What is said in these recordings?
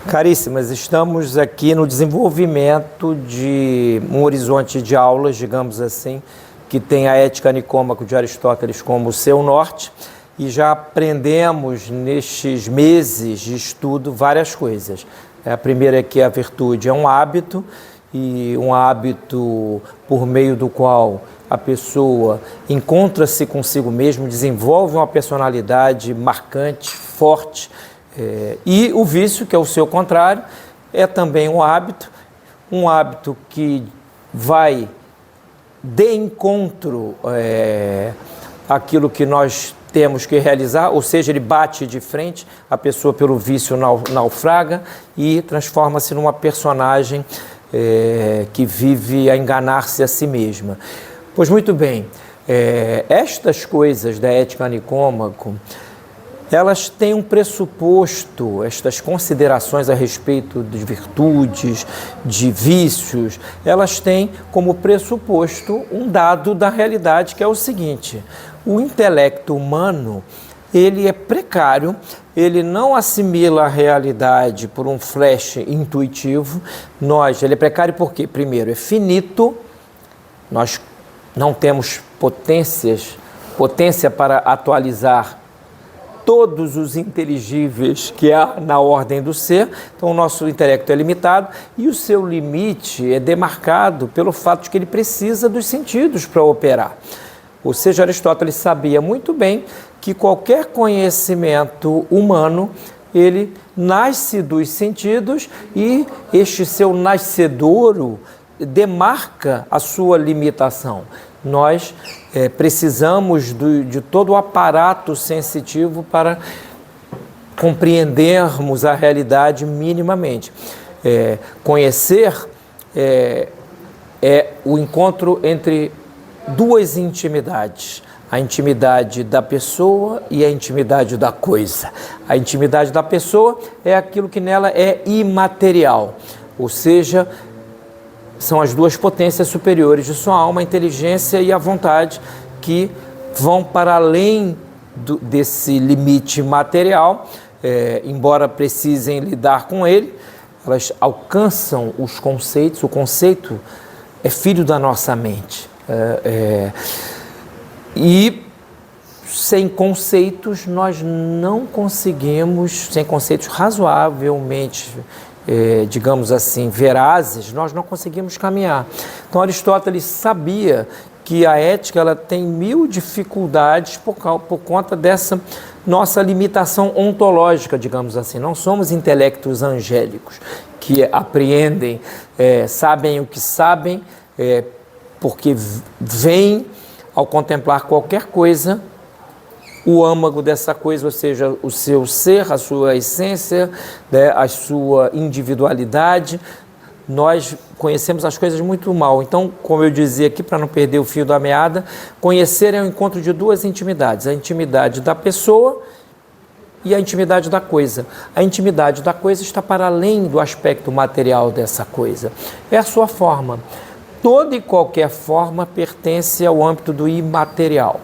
Caríssimas, estamos aqui no desenvolvimento de um horizonte de aulas, digamos assim, que tem a Ética Nicômaco de Aristóteles como seu norte, e já aprendemos nestes meses de estudo várias coisas. A primeira é que a virtude é um hábito, e um hábito por meio do qual a pessoa encontra-se consigo mesmo, desenvolve uma personalidade marcante, forte, e o vício, que é o seu contrário, é também um hábito que vai de encontro àquilo que nós temos que realizar, ou seja, ele bate de frente, a pessoa pelo vício naufraga e transforma-se numa personagem que vive a enganar-se a si mesma. Pois muito bem, estas coisas da Ética Nicômaco, elas têm um pressuposto, estas considerações a respeito de virtudes, de vícios, elas têm como pressuposto um dado da realidade, que é o seguinte: o intelecto humano, ele é precário, ele não assimila a realidade por um flash intuitivo. Ele é precário porque, primeiro, é finito, nós não temos potência para atualizar todos os inteligíveis que há na ordem do ser. Então o nosso intelecto é limitado e o seu limite é demarcado pelo fato de que ele precisa dos sentidos para operar. Ou seja, Aristóteles sabia muito bem que qualquer conhecimento humano, ele nasce dos sentidos e este seu nascedouro demarca a sua limitação. Nós precisamos de todo o aparato sensitivo para compreendermos a realidade minimamente. Conhecer é o encontro entre duas intimidades: a intimidade da pessoa e a intimidade da coisa. A intimidade da pessoa é aquilo que nela é imaterial, ou seja, são as duas potências superiores de sua alma, a inteligência e a vontade, que vão para além desse limite material, embora precisem lidar com ele, elas alcançam os conceitos. O conceito é filho da nossa mente. E sem conceitos nós não conseguimos, sem conceitos razoavelmente, digamos assim, verazes, nós não conseguimos caminhar. Então Aristóteles sabia que a ética ela tem mil dificuldades por conta dessa nossa limitação ontológica, digamos assim. Não somos intelectos angélicos que apreendem, sabem o que sabem, porque veem, ao contemplar qualquer coisa, o âmago dessa coisa, ou seja, o seu ser, a sua essência, a sua individualidade. Nós conhecemos as coisas muito mal. Então, como eu dizia aqui, para não perder o fio da meada, conhecer é o encontro de duas intimidades: a intimidade da pessoa e a intimidade da coisa. A intimidade da coisa está para além do aspecto material dessa coisa. É a sua forma. Toda e qualquer forma pertence ao âmbito do imaterial.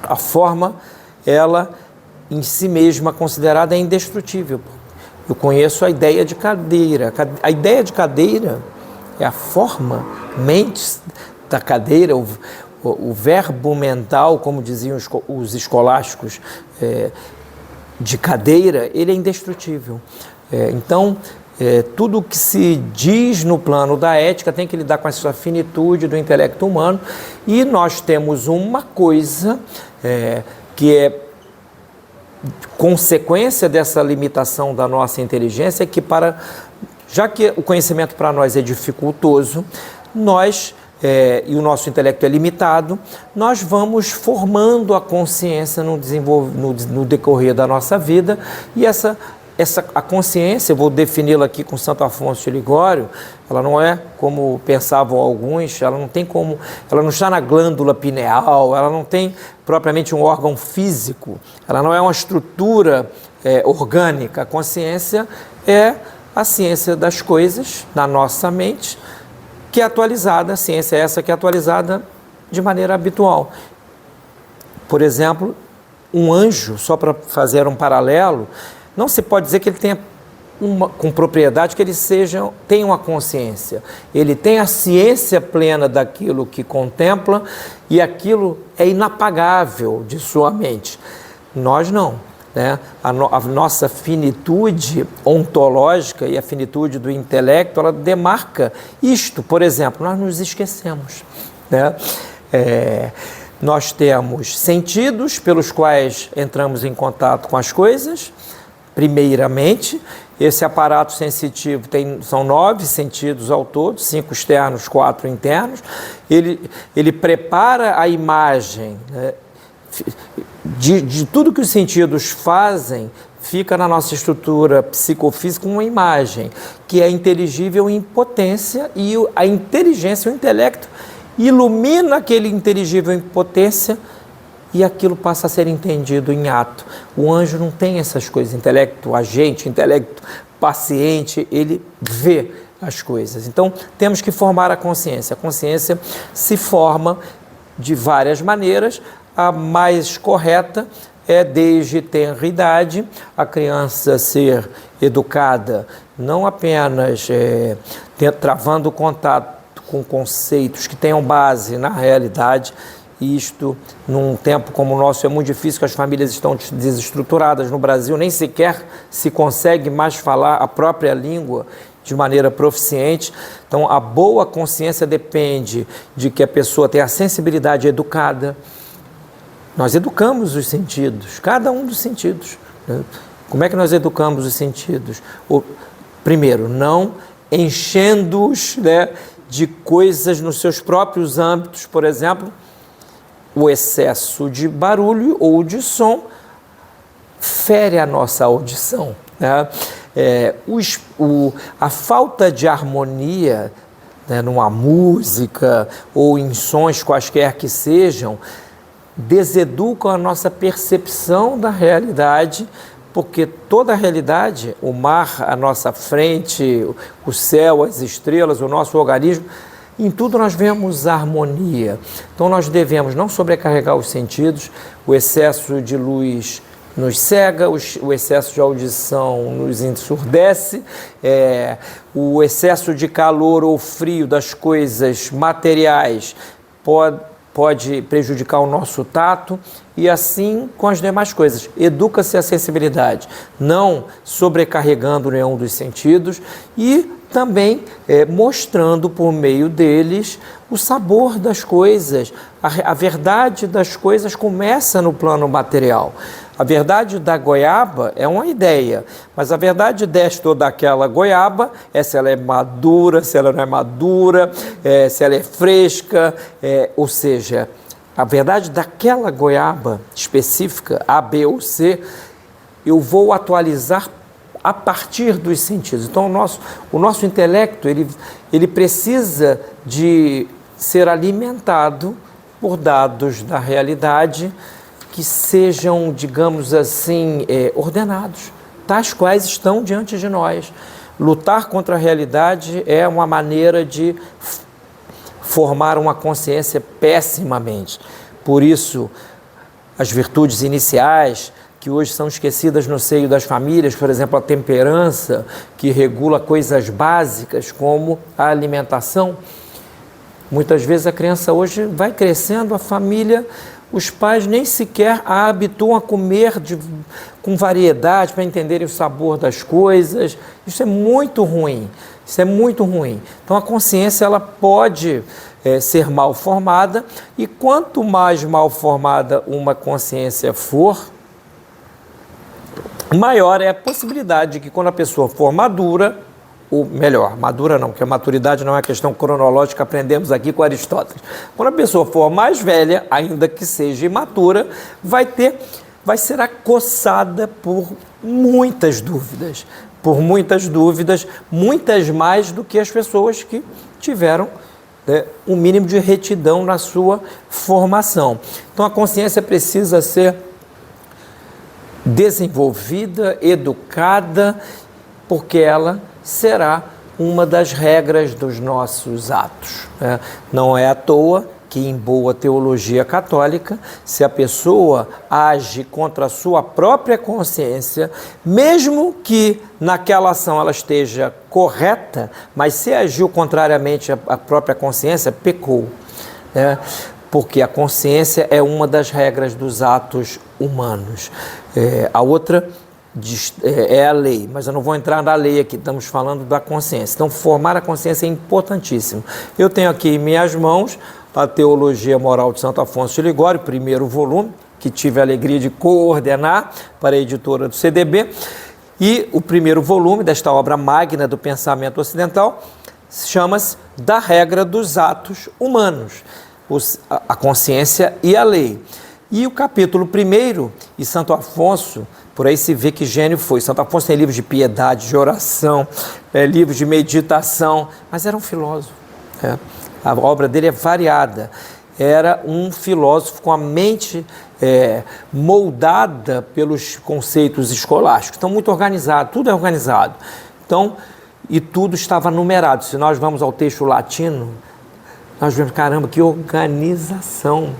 A forma, ela em si mesma considerada, é indestrutível. Eu conheço a ideia de cadeira. A ideia de cadeira é a forma, mente da cadeira, o verbo mental, como diziam os escolásticos, de cadeira, ele é indestrutível. Então, tudo o que se diz no plano da ética tem que lidar com essa finitude do intelecto humano, e nós temos uma coisa que é consequência dessa limitação da nossa inteligência, que já que o conhecimento para nós é dificultoso, e o nosso intelecto é limitado, nós vamos formando a consciência no decorrer da nossa vida, e a consciência, eu vou defini-la aqui com Santo Afonso de Ligório, ela não é como pensavam alguns, ela não está na glândula pineal, ela não tem propriamente um órgão físico, ela não é uma estrutura orgânica. A consciência é a ciência das coisas, da nossa mente, que é atualizada. A ciência é essa que é atualizada de maneira habitual. Por exemplo, um anjo, só para fazer um paralelo, não se pode dizer que ele tenha com propriedade, que ele tenha uma consciência. Ele tem a ciência plena daquilo que contempla e aquilo é inapagável de sua mente. Nós não, né? A nossa finitude ontológica e a finitude do intelecto, ela demarca isto. Por exemplo, nós nos esquecemos, né? Nós temos sentidos pelos quais entramos em contato com as coisas. Primeiramente, esse aparato sensitivo são 9 sentidos ao todo, 5 externos, 4 internos. Ele prepara a imagem, né, de tudo que os sentidos fazem, fica na nossa estrutura psicofísica uma imagem que é inteligível em potência, e a inteligência, o intelecto, ilumina aquele inteligível em potência e aquilo passa a ser entendido em ato. O anjo não tem essas coisas, intelecto agente, intelecto paciente, ele vê as coisas. Então, temos que formar a consciência. A consciência se forma de várias maneiras. A mais correta é desde tenra idade, a criança ser educada, não apenas travando contato com conceitos que tenham base na realidade. Isto, num tempo como o nosso, é muito difícil, que as famílias estão desestruturadas. No Brasil, nem sequer se consegue mais falar a própria língua de maneira proficiente. Então, a boa consciência depende de que a pessoa tenha a sensibilidade educada. Nós educamos os sentidos, cada um dos sentidos, né? Como é que nós educamos os sentidos? Primeiro, não enchendo-os, né, de coisas nos seus próprios âmbitos. Por exemplo, o excesso de barulho ou de som fere a nossa audição, né? A falta de harmonia, né, numa música ou em sons quaisquer que sejam, deseducam a nossa percepção da realidade, porque toda a realidade, o mar à nossa frente, o céu, as estrelas, o nosso organismo, em tudo nós vemos harmonia. Então nós devemos não sobrecarregar os sentidos. O excesso de luz nos cega, o excesso de audição nos ensurdece, o excesso de calor ou frio das coisas materiais pode prejudicar o nosso tato, e assim com as demais coisas. Educa-se a sensibilidade, não sobrecarregando nenhum dos sentidos, e também mostrando por meio deles o sabor das coisas. A verdade das coisas começa no plano material. A verdade da goiaba é uma ideia, mas a verdade desta ou daquela goiaba é se ela é madura, se ela não é madura, se ela é fresca, ou seja, a verdade daquela goiaba específica, A, B ou C, eu vou atualizar a partir dos sentidos. Então, o nosso intelecto, ele precisa de ser alimentado por dados da realidade que sejam, digamos assim, ordenados, tais quais estão diante de nós. Lutar contra a realidade é uma maneira de formar uma consciência pessimamente. Por isso, as virtudes iniciais, que hoje são esquecidas no seio das famílias, por exemplo, a temperança, que regula coisas básicas como a alimentação. Muitas vezes a criança hoje vai crescendo, a família, os pais nem sequer a habituam a comer com variedade para entenderem o sabor das coisas. Isso é muito ruim, isso é muito ruim. Então a consciência, ela pode ser mal formada, e quanto mais mal formada uma consciência for, maior é a possibilidade de que, quando a pessoa for madura, ou melhor, madura não, porque a maturidade não é questão cronológica, aprendemos aqui com Aristóteles. Quando a pessoa for mais velha, ainda que seja imatura, vai ser acossada por muitas dúvidas, muitas mais do que as pessoas que tiveram um mínimo de retidão na sua formação. Então a consciência precisa ser desenvolvida, educada, porque ela será uma das regras dos nossos atos, né? Não é à toa que em boa teologia católica, se a pessoa age contra a sua própria consciência, mesmo que naquela ação ela esteja correta, mas se agiu contrariamente à própria consciência, pecou, né? Porque a consciência é uma das regras dos atos humanos. A outra é a lei, mas eu não vou entrar na lei aqui, estamos falando da consciência. Então, formar a consciência é importantíssimo. Eu tenho aqui em minhas mãos a Teologia Moral de Santo Afonso de Ligório, primeiro volume, que tive a alegria de coordenar para a editora do CDB, e o primeiro volume desta obra magna do pensamento ocidental chama-se Da Regra dos Atos Humanos, a consciência e a lei. E o capítulo 1, e Santo Afonso, por aí se vê que gênio foi. Santo Afonso tem livros de piedade, de oração, livros de meditação, mas era um filósofo. A obra dele é variada. Era um filósofo com a mente moldada pelos conceitos escolásticos. Então, muito organizado, tudo é organizado. Então, e tudo estava numerado. Se nós vamos ao texto latino, nós vemos, caramba, que organização.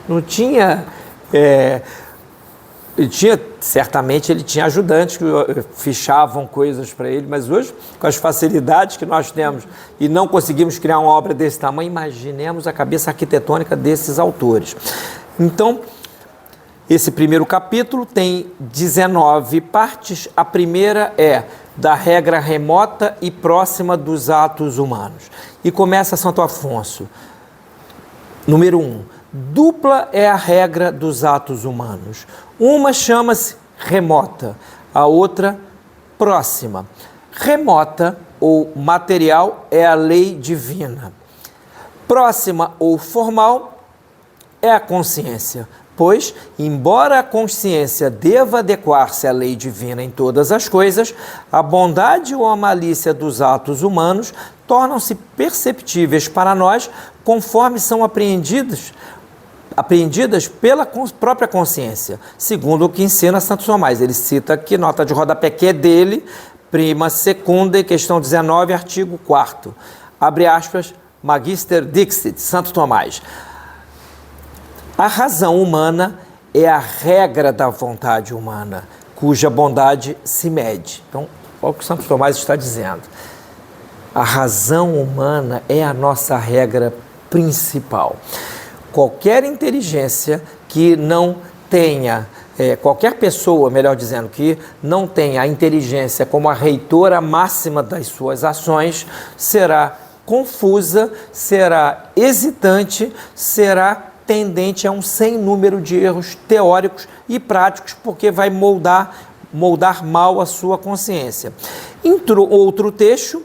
Não tinha... certamente ele tinha ajudantes que fichavam coisas para ele, mas hoje, com as facilidades que nós temos e não conseguimos criar uma obra desse tamanho, imaginemos a cabeça arquitetônica desses autores. Então, esse primeiro capítulo tem 19 partes. A primeira é da regra remota e próxima dos atos humanos. E começa Santo Afonso. Número 1. Dupla é a regra dos atos humanos. Uma chama-se remota, a outra próxima. Remota ou material é a lei divina. Próxima ou formal é a consciência, pois, embora a consciência deva adequar-se à lei divina em todas as coisas, a bondade ou a malícia dos atos humanos tornam-se perceptíveis para nós conforme são apreendidas pela própria consciência, segundo o que ensina Santo Tomás. Ele cita aqui, nota de rodapé que é dele, prima secunda, questão 19, artigo 4º. Abre aspas, Magister Dixit, Santo Tomás. A razão humana é a regra da vontade humana, cuja bondade se mede. Então, olha o que Santo Tomás está dizendo. A razão humana é a nossa regra principal. Qualquer inteligência que não tenha, qualquer pessoa, melhor dizendo, que não tenha a inteligência como a reitora máxima das suas ações, será confusa, será hesitante, será tendente a um sem número de erros teóricos e práticos, porque vai moldar mal a sua consciência. Outro trecho,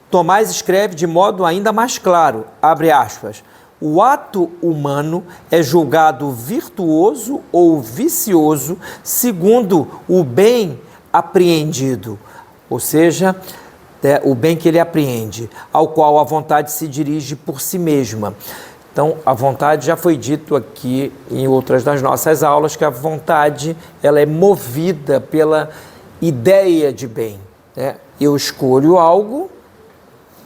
Tomás escreve de modo ainda mais claro, abre aspas, o ato humano é julgado virtuoso ou vicioso segundo o bem apreendido, ou seja, o bem que ele apreende, ao qual a vontade se dirige por si mesma. Então, a vontade, já foi dito aqui em outras das nossas aulas, que a vontade ela é movida pela ideia de bem, né? Eu escolho algo,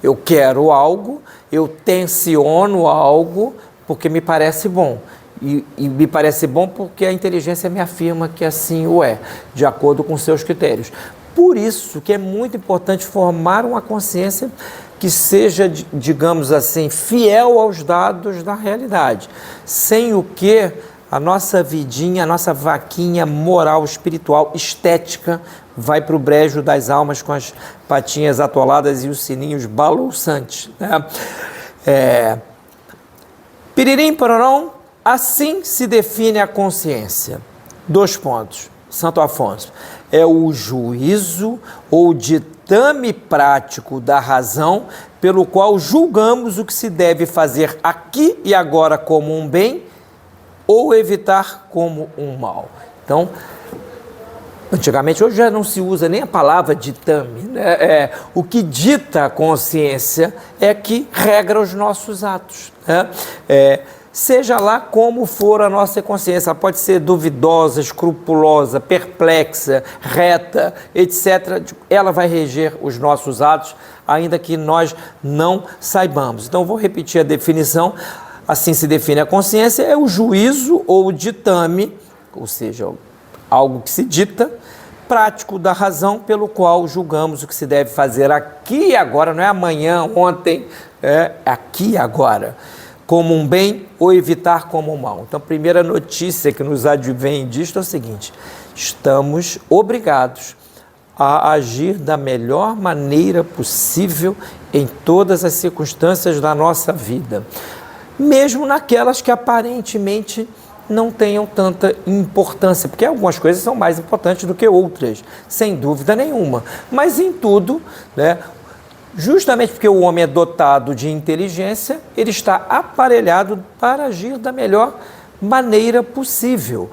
eu quero algo, eu tenciono algo porque me parece bom. E me parece bom porque a inteligência me afirma que assim o é, de acordo com seus critérios. Por isso que é muito importante formar uma consciência que seja, digamos assim, fiel aos dados da realidade. Sem o que a nossa vidinha, a nossa vaquinha moral, espiritual, estética, vai para o brejo das almas com as patinhas atoladas e os sininhos balouçantes, né? Piririm, pororão, assim se define a consciência. 2 pontos. Santo Afonso. É o juízo ou ditame prático da razão pelo qual julgamos o que se deve fazer aqui e agora como um bem ou evitar como um mal. Então, antigamente, hoje já não se usa nem a palavra ditame, né? O que dita a consciência é que regra os nossos atos, né? seja lá como for a nossa consciência, ela pode ser duvidosa, escrupulosa, perplexa, reta, etc. Ela vai reger os nossos atos, ainda que nós não saibamos. Então, vou repetir a definição. Assim se define a consciência: é o juízo ou o ditame, ou seja, algo que se dita, prático da razão, pelo qual julgamos o que se deve fazer aqui e agora, não é amanhã, ontem, é aqui e agora, como um bem ou evitar como um mal. Então, a primeira notícia que nos advém disto é o seguinte: estamos obrigados a agir da melhor maneira possível em todas as circunstâncias da nossa vida, mesmo naquelas que aparentemente não tenham tanta importância, porque algumas coisas são mais importantes do que outras, sem dúvida nenhuma. Mas em tudo, né, justamente porque o homem é dotado de inteligência, ele está aparelhado para agir da melhor maneira possível.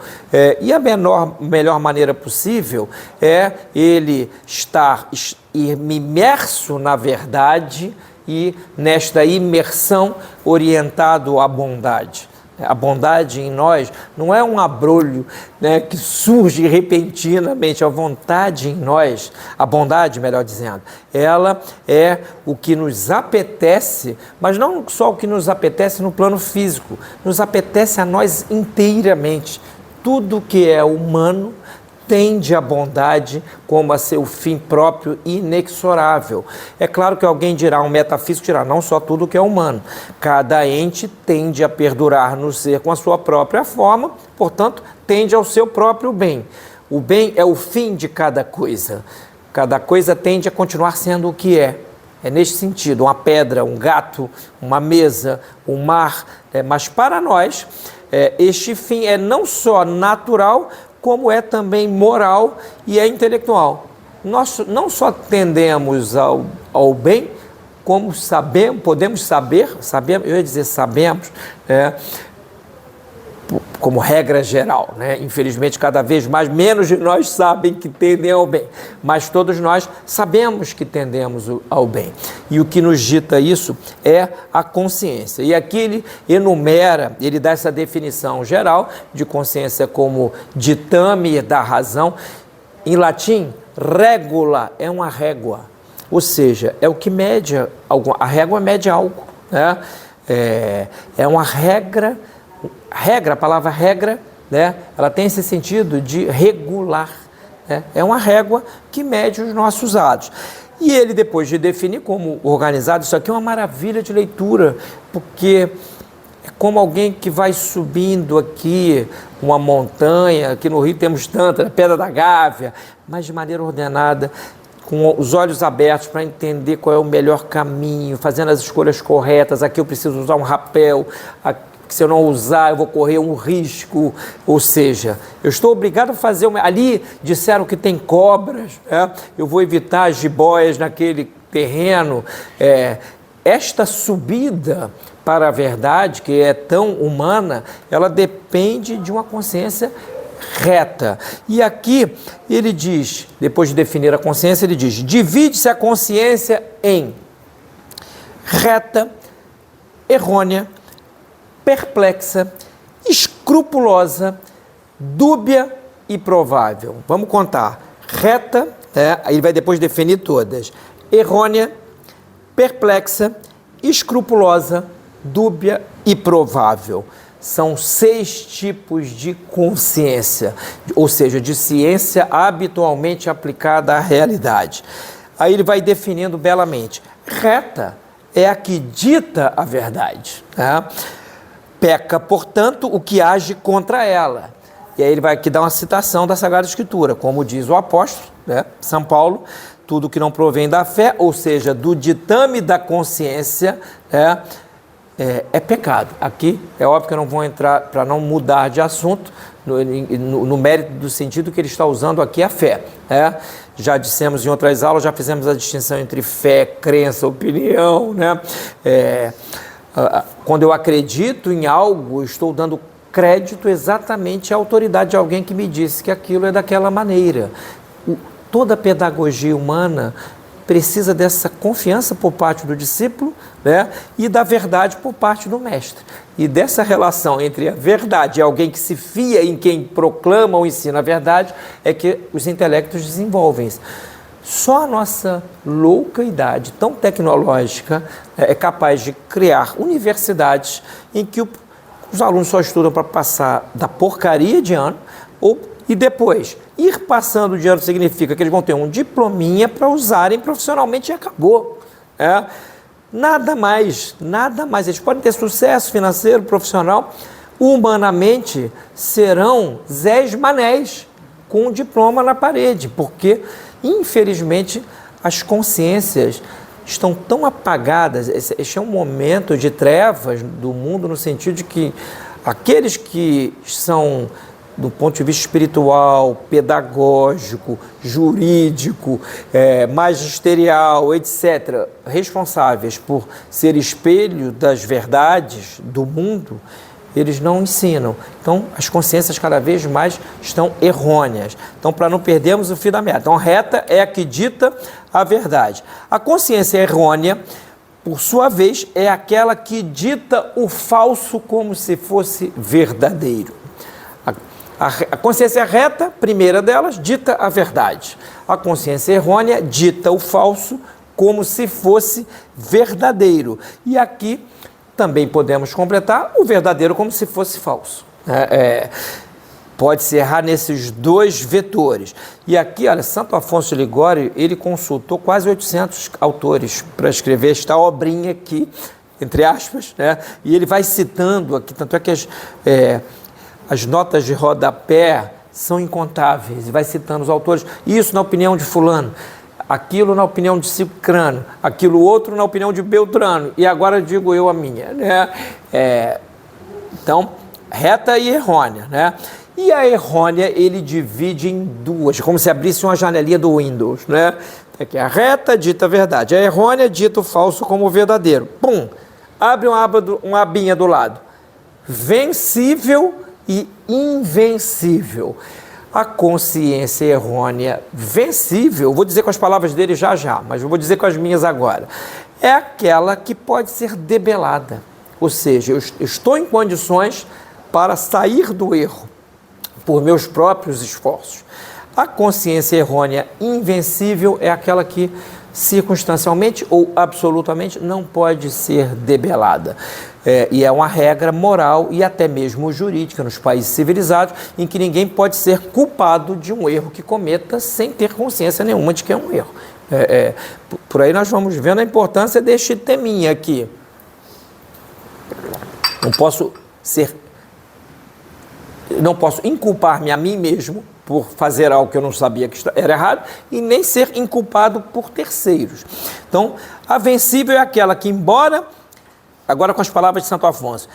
E a melhor maneira possível é ele estar imerso na verdade e nesta imersão orientado à bondade. A bondade em nós não é um abrolho, né, que surge repentinamente. A vontade em nós, a bondade, melhor dizendo, ela é o que nos apetece, mas não só o que nos apetece no plano físico, nos apetece a nós inteiramente. Tudo que é humano tende a bondade como a seu fim próprio inexorável. É claro que alguém dirá, um metafísico dirá, não só tudo que é humano. Cada ente tende a perdurar no ser com a sua própria forma, portanto, tende ao seu próprio bem. O bem é o fim de cada coisa. Cada coisa tende a continuar sendo o que é. É neste sentido, uma pedra, um gato, uma mesa, um mar. Mas para nós, este fim é não só natural, como é também moral e é intelectual. Nós não só tendemos ao bem, como podemos saber, eu ia dizer sabemos, como regra geral, né? Infelizmente, cada vez menos de nós sabem que tendem ao bem, mas todos nós sabemos que tendemos ao bem. E o que nos dita isso é a consciência. E aqui ele enumera, ele dá essa definição geral de consciência como ditame da razão. Em latim, regula é uma régua, ou seja, é o que mede a régua mede algo, né? É uma regra, a palavra regra, né, ela tem esse sentido de regular, né? É uma régua que mede os nossos atos. E ele, depois de definir como organizado, isso aqui é uma maravilha de leitura, porque é como alguém que vai subindo aqui uma montanha, aqui no Rio temos tanta, Pedra da Gávea, mas de maneira ordenada, com os olhos abertos para entender qual é o melhor caminho, fazendo as escolhas corretas. Aqui eu preciso usar um rapel, que se eu não usar eu vou correr um risco, ou seja, eu estou obrigado a fazer ali disseram que tem cobras, eu vou evitar as jiboias naquele terreno. Esta subida para a verdade, que é tão humana, ela depende de uma consciência reta. E aqui ele diz, depois de definir a consciência, ele diz: divide-se a consciência em reta, errônea, perplexa, escrupulosa, dúbia e provável. Vamos contar. Reta, aí ele vai depois definir todas. Errônea, perplexa, escrupulosa, dúbia e provável. São 6 tipos de consciência, ou seja, de ciência habitualmente aplicada à realidade. Aí ele vai definindo belamente. Reta é a que dita a verdade, tá? Peca, portanto, o que age contra ela. E aí ele vai aqui dar uma citação da Sagrada Escritura, como diz o apóstolo, né, São Paulo: tudo que não provém da fé, ou seja, do ditame da consciência, é pecado. Aqui é óbvio que eu não vou entrar, para não mudar de assunto, no mérito do sentido que ele está usando aqui a fé. Já dissemos em outras aulas, já fizemos a distinção entre fé, crença, opinião, né? Quando eu acredito em algo, eu estou dando crédito exatamente à autoridade de alguém que me disse que aquilo é daquela maneira. Toda a pedagogia humana precisa dessa confiança por parte do discípulo, né, e da verdade por parte do mestre. E dessa relação entre a verdade e alguém que se fia em quem proclama ou ensina a verdade, é que os intelectos desenvolvem. Só a nossa louca idade tão tecnológica é capaz de criar universidades em que os alunos só estudam para passar da porcaria de ano, e depois ir passando de ano significa que eles vão ter um diplominha para usarem profissionalmente e acabou. Nada mais. Eles podem ter sucesso financeiro, profissional, humanamente serão Zés Manés com um diploma na parede, porque, infelizmente, as consciências estão tão apagadas. Este é um momento de trevas do mundo, no sentido de que aqueles que são, do ponto de vista espiritual, pedagógico, jurídico, magisterial, etc., responsáveis por ser espelho das verdades do mundo, eles não ensinam. Então, as consciências cada vez mais estão errôneas. Então, para não perdermos o fio da meada. Então, reta é a que dita a verdade. A consciência errônea, por sua vez, é aquela que dita o falso como se fosse verdadeiro. A consciência reta, primeira delas, dita a verdade. A consciência errônea dita o falso como se fosse verdadeiro. E aqui também podemos completar o verdadeiro como se fosse falso. Pode-se errar nesses dois vetores. E aqui, olha, Santo Afonso de Ligório, ele consultou quase 800 autores para escrever esta obrinha aqui, entre aspas, né? E ele vai citando aqui, tanto é que as notas de rodapé são incontáveis, e vai citando os autores, isso na opinião de fulano, aquilo na opinião de Cicrano, aquilo outro na opinião de Beltrano, e agora digo eu a minha, né? Então, reta e errônea, né? E a errônea ele divide em duas, como se abrisse uma janelinha do Windows, né? Aqui, a reta dita a verdade, a errônea dita o falso como verdadeiro. Pum! Abre uma abinha do lado. Vencível e invencível. A consciência errônea vencível, vou dizer com as palavras dele já, mas eu vou dizer com as minhas agora, é aquela que pode ser debelada, ou seja, eu estou em condições para sair do erro por meus próprios esforços. A consciência errônea invencível é aquela que circunstancialmente ou absolutamente não pode ser debelada. E é uma regra moral e até mesmo jurídica nos países civilizados, em que ninguém pode ser culpado de um erro que cometa sem ter consciência nenhuma de que é um erro. Por aí nós vamos vendo a importância deste teminha aqui. Não posso inculpar-me a mim mesmo por fazer algo que eu não sabia que era errado, e nem ser inculpado por terceiros. Então, a vencível é aquela que, embora, agora com as palavras de Santo Afonso,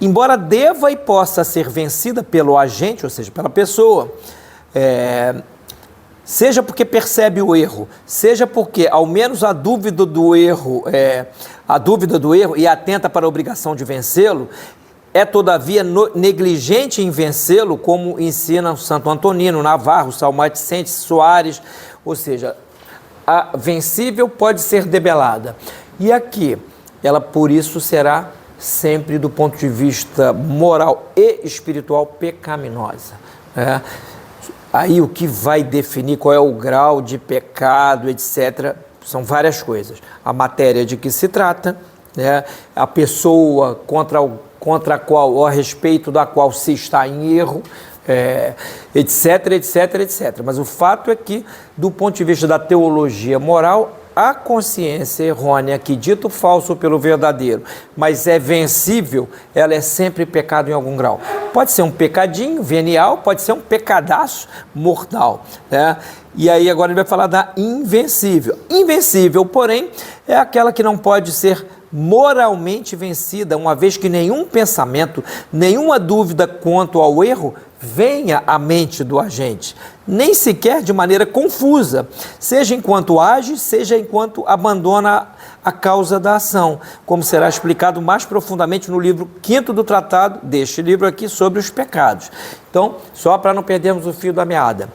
embora deva e possa ser vencida pelo agente, ou seja, pela pessoa, seja porque percebe o erro, seja porque ao menos a dúvida do erro e atenta para a obrigação de vencê-lo, é todavia negligente em vencê-lo, como ensina Santo Antonino, Navarro, Salmaticente, Soares, ou seja, a vencível pode ser debelada. E aqui, ela por isso será sempre, do ponto de vista moral e espiritual, pecaminosa. Aí o que vai definir qual é o grau de pecado, etc., são várias coisas. A matéria de que se trata, a pessoa contra a qual, ou a respeito da qual se está em erro, etc. Mas o fato é que, do ponto de vista da teologia moral, a consciência errônea que dita o falso pelo verdadeiro, mas é vencível, ela é sempre pecado em algum grau. Pode ser um pecadinho venial, pode ser um pecadaço mortal, E aí agora ele vai falar da invencível. Invencível, porém, é aquela que não pode ser moralmente vencida, uma vez que nenhum pensamento, nenhuma dúvida quanto ao erro venha à mente do agente, nem sequer de maneira confusa, seja enquanto age, seja enquanto abandona a causa da ação, como será explicado mais profundamente no livro 5º do tratado, deste livro aqui, sobre os pecados. Então, só para não perdermos o fio da meada,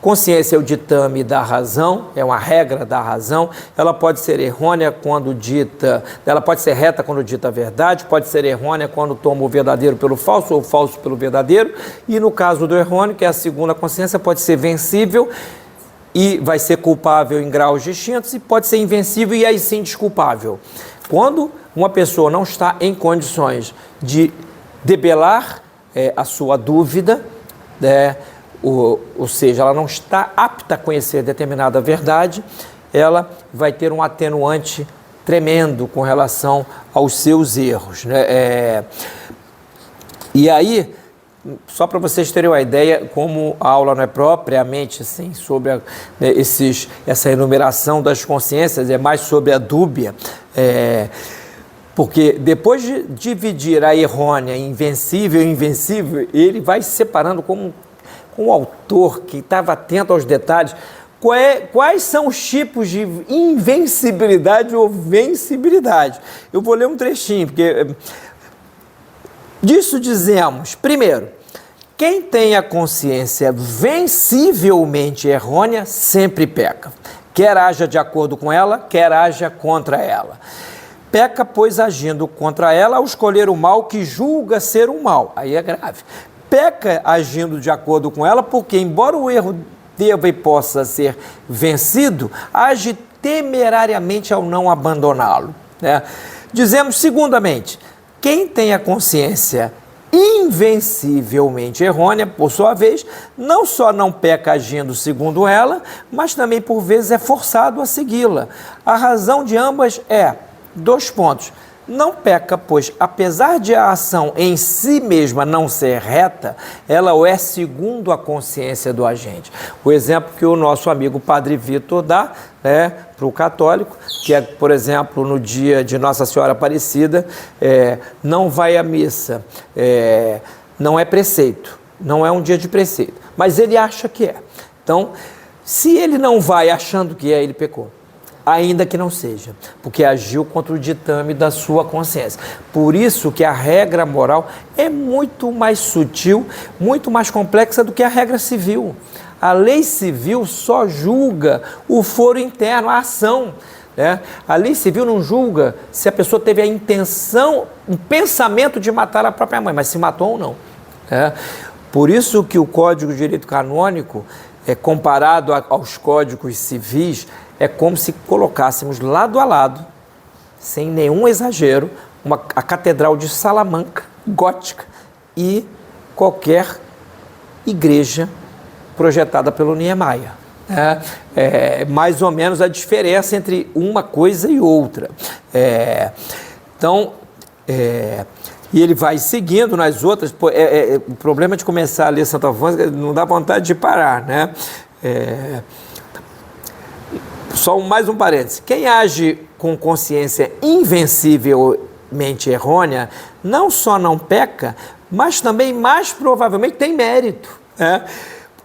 Consciência é o ditame da razão, é uma regra da razão. Ela pode ser errônea quando dita, ela pode ser reta quando dita a verdade, pode ser errônea quando toma o verdadeiro pelo falso ou o falso pelo verdadeiro. E no caso do errôneo, que é a segunda consciência, pode ser vencível e vai ser culpável em graus distintos, e pode ser invencível e aí sim desculpável. Quando uma pessoa não está em condições de debelar a sua dúvida, ou seja, ela não está apta a conhecer determinada verdade, ela vai ter um atenuante tremendo com relação aos seus erros, né? E aí, só para vocês terem uma ideia, como a aula não é propriamente assim, sobre essa enumeração das consciências, é mais sobre a dúbia, porque depois de dividir a errônea em invencível e invencível, ele vai se separando como um autor que estava atento aos detalhes. Quais são os tipos de invencibilidade ou vencibilidade? Eu vou ler um trechinho, porque disso dizemos, primeiro, quem tem a consciência vencivelmente errônea sempre peca, quer haja de acordo com ela, quer haja contra ela. Peca, pois, agindo contra ela, ao escolher o mal que julga ser um mal. Aí é grave. Peca agindo de acordo com ela, porque, embora o erro deva e possa ser vencido, age temerariamente ao não abandoná-lo, né? Dizemos, segundamente, quem tem a consciência invencivelmente errônea, por sua vez, não só não peca agindo segundo ela, mas também, por vezes, é forçado a segui-la. A razão de ambas é, dois pontos, não peca, pois, apesar de a ação em si mesma não ser reta, ela o é segundo a consciência do agente. O exemplo que o nosso amigo Padre Vitor dá para o católico, que é, por exemplo, no dia de Nossa Senhora Aparecida, não vai à missa, não é preceito, não é um dia de preceito, mas ele acha que é. Então, se ele não vai achando que é, ele pecou. Ainda que não seja, porque agiu contra o ditame da sua consciência. Por isso que a regra moral é muito mais sutil, muito mais complexa do que a regra civil. A lei civil só julga o foro interno, a ação, né? A lei civil não julga se a pessoa teve a intenção, um pensamento de matar a própria mãe, mas se matou ou não, né? Por isso que o Código de Direito Canônico, comparado aos códigos civis, é como se colocássemos lado a lado, sem nenhum exagero, a Catedral de Salamanca, gótica, e qualquer igreja projetada pelo Niemeyer. Mais ou menos a diferença entre uma coisa e outra. E ele vai seguindo nas outras. O problema de começar a ler Santo Afonso é que não dá vontade de parar, né? Só mais um parêntese. Quem age com consciência invencivelmente errônea, não só não peca, mas também, mais provavelmente, tem mérito, né?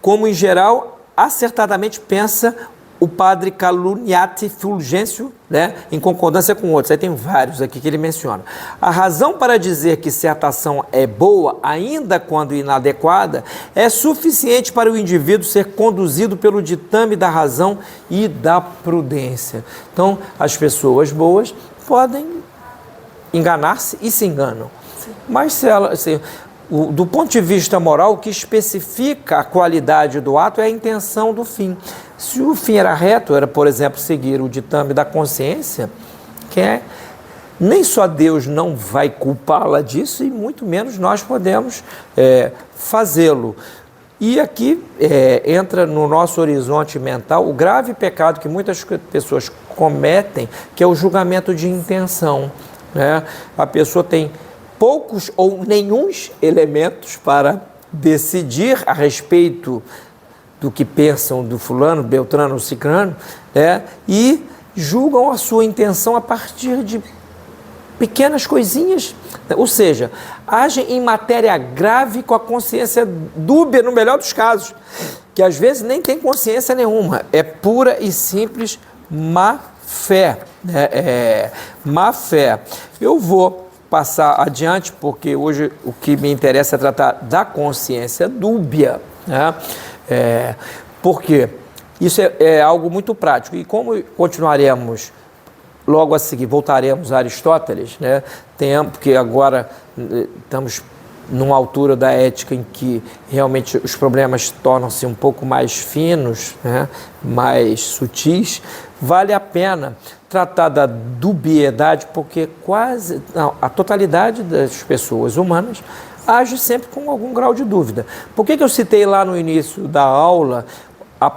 Como, em geral, acertadamente pensa o padre Caluniati Fulgêncio, né, em concordância com outros. Aí tem vários aqui que ele menciona. A razão para dizer que certa ação é boa, ainda quando inadequada, é suficiente para o indivíduo ser conduzido pelo ditame da razão e da prudência. Então, as pessoas boas podem enganar-se e se enganam. Sim. Mas do ponto de vista moral, o que especifica a qualidade do ato é a intenção do fim. Se o fim era reto, era, por exemplo, seguir o ditame da consciência, nem só Deus não vai culpá-la disso, e muito menos nós podemos fazê-lo. E aqui entra no nosso horizonte mental o grave pecado que muitas pessoas cometem, que é o julgamento de intenção, né? A pessoa tem poucos ou nenhuns elementos para decidir a respeito do que pensam do fulano, beltrano ou cicrano, né? E julgam a sua intenção a partir de pequenas coisinhas, ou seja, agem em matéria grave com a consciência dúbia, no melhor dos casos, que às vezes nem tem consciência nenhuma, é pura e simples má fé, né? Má fé. Eu vou passar adiante, porque hoje o que me interessa é tratar da consciência dúbia, né? Por quê? Isso é algo muito prático. E como continuaremos logo a seguir, voltaremos a Aristóteles, né? Porque agora estamos numa altura da ética em que realmente os problemas tornam-se um pouco mais finos, né? Mais sutis, vale a pena tratar da dubiedade, porque a totalidade das pessoas humanas age sempre com algum grau de dúvida. Por que eu citei lá no início da aula a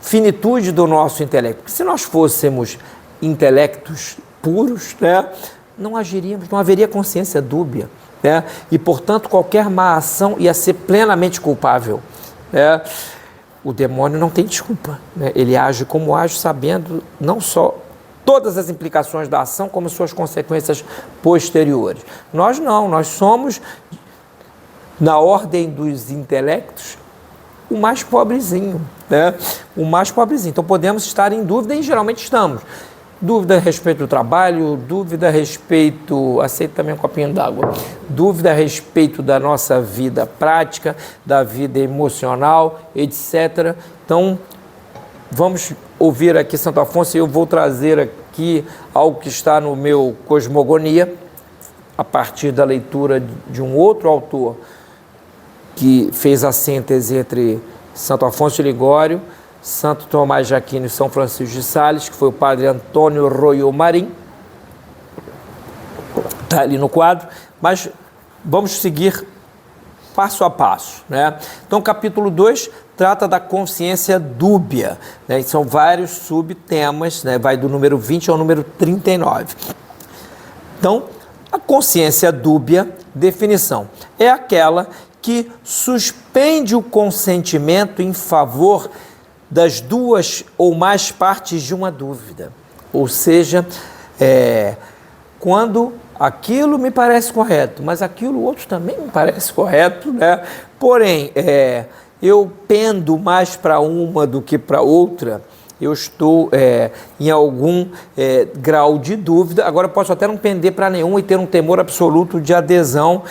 finitude do nosso intelecto? Porque se nós fôssemos intelectos puros, né, não agiríamos, não haveria consciência dúbia, né? E, portanto, qualquer má ação ia ser plenamente culpável, né? O demônio não tem desculpa, né? Ele age como age, sabendo não só todas as implicações da ação, como suas consequências posteriores. Nós não, nós somos, na ordem dos intelectos, o mais pobrezinho, né? O mais pobrezinho. Então podemos estar em dúvida, e geralmente estamos. Dúvida a respeito do trabalho, dúvida a respeito, aceito também um copinho d'água, dúvida a respeito da nossa vida prática, da vida emocional, etc. Então, vamos ouvir aqui Santo Afonso, e eu vou trazer aqui algo que está no meu Cosmogonia, a partir da leitura de um outro autor que fez a síntese entre Santo Afonso de Ligório, Santo Tomás de Aquino e São Francisco de Sales, que foi o padre Antônio Royo Marim, está ali no quadro, mas vamos seguir passo a passo, né? Então, capítulo 2 trata da consciência dúbia, né? São vários subtemas, né? Vai do número 20 ao número 39. Então, a consciência dúbia, definição, é aquela que suspende o consentimento em favor das duas ou mais partes de uma dúvida. Ou seja, quando aquilo me parece correto, mas aquilo outro também me parece correto, né? Porém, eu pendo mais para uma do que para outra, eu estou em algum grau de dúvida. Agora, posso até não pender para nenhum e ter um temor absoluto de adesão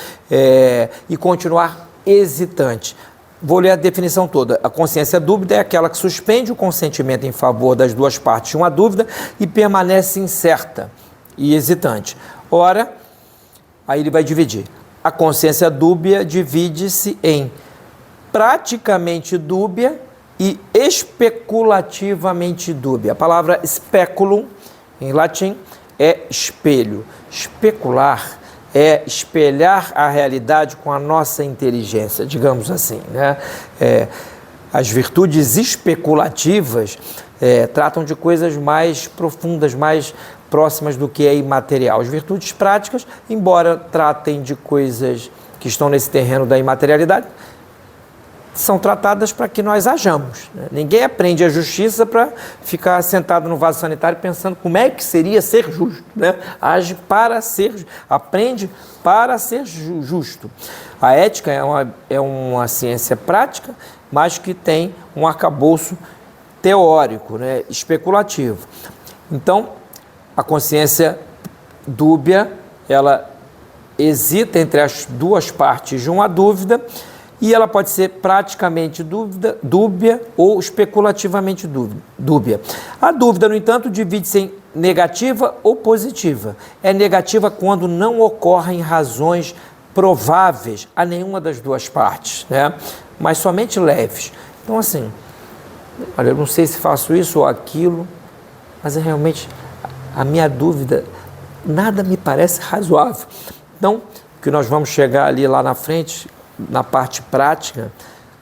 e continuar hesitante. Vou ler a definição toda. A consciência dúbida é aquela que suspende o consentimento em favor das duas partes de uma dúvida e permanece incerta e hesitante. Ora, aí ele vai dividir. A consciência dúbia divide-se em praticamente dúbia e especulativamente dúbia. A palavra speculum, em latim, é espelho. Especular é espelhar a realidade com a nossa inteligência, digamos assim, né? As virtudes especulativas tratam de coisas mais profundas, mais próximas do que é imaterial. As virtudes práticas, embora tratem de coisas que estão nesse terreno da imaterialidade, são tratadas para que nós hajamos, né? Ninguém aprende a justiça para ficar sentado no vaso sanitário pensando como é que seria ser justo, né? Age para ser, aprende para ser justo. A ética é uma ciência prática, mas que tem um arcabouço teórico, né? Especulativo. Então, a consciência dúbia, ela hesita entre as duas partes de uma dúvida, e ela pode ser praticamente dúbia ou especulativamente dúbia. A dúvida, no entanto, divide-se em negativa ou positiva. É negativa quando não ocorrem razões prováveis a nenhuma das duas partes, né? Mas somente leves. Então, assim, olha, eu não sei se faço isso ou aquilo, mas realmente a minha dúvida, nada me parece razoável. Então, que nós vamos chegar ali lá na frente, na parte prática,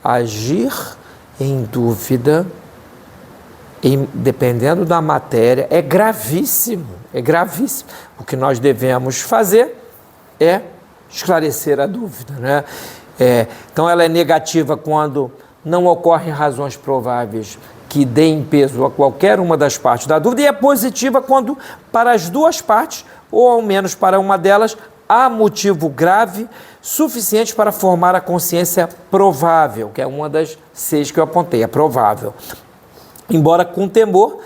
agir em dúvida, dependendo da matéria, é gravíssimo, é gravíssimo. O que nós devemos fazer é esclarecer a dúvida, né? Então, ela é negativa quando não ocorrem razões prováveis que deem peso a qualquer uma das partes da dúvida, e é positiva quando, para as duas partes, ou ao menos para uma delas, há motivo grave suficiente para formar a consciência provável, que é uma das 6 que eu apontei, é provável. Embora com temor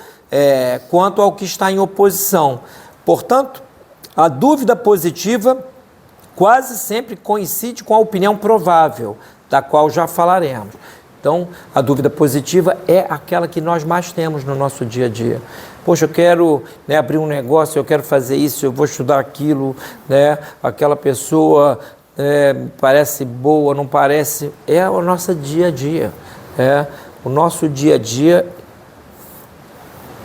quanto ao que está em oposição. Portanto, a dúvida positiva quase sempre coincide com a opinião provável, da qual já falaremos. Então, a dúvida positiva é aquela que nós mais temos no nosso dia a dia. Poxa, eu quero, né, abrir um negócio, eu quero fazer isso, eu vou estudar aquilo, né? Aquela pessoa parece boa, não parece. É o nosso dia a dia. O nosso dia a dia,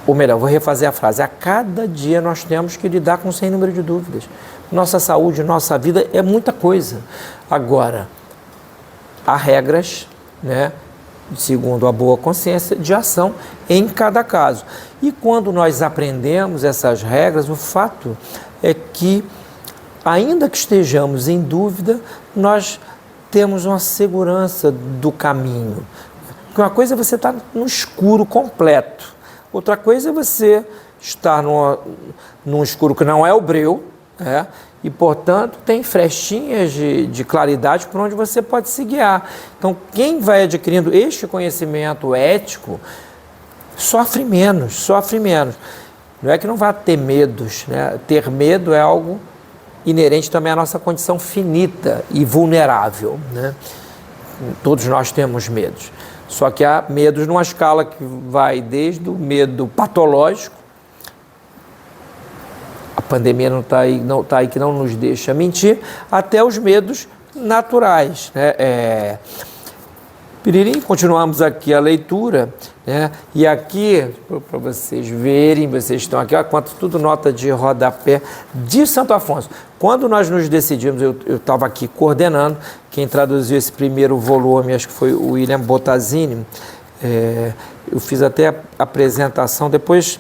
ou melhor, vou refazer a frase, a cada dia nós temos que lidar com sem número de dúvidas. Nossa saúde, nossa vida é muita coisa. Agora, há regras, né, segundo a boa consciência, de ação em cada caso. E quando nós aprendemos essas regras, o fato é que, ainda que estejamos em dúvida, nós temos uma segurança do caminho. Uma coisa é você estar no escuro completo, outra coisa é você estar num escuro que não é o breu, e, portanto, tem frestinhas de claridade por onde você pode se guiar. Então, quem vai adquirindo este conhecimento ético sofre menos. Não é que não vai ter medos, né? Ter medo é algo inerente também à nossa condição finita e vulnerável, né? Todos nós temos medos. Só que há medos numa escala que vai desde o medo patológico, a pandemia não está aí que não nos deixa mentir, até os medos naturais, né? Piririm, continuamos aqui a leitura, né? E aqui, para vocês verem, vocês estão aqui, ó, quanto tudo nota de rodapé de Santo Afonso. Quando nós nos decidimos, eu estava aqui coordenando, quem traduziu esse primeiro volume, acho que foi o William Bottazini, eu fiz até a apresentação, depois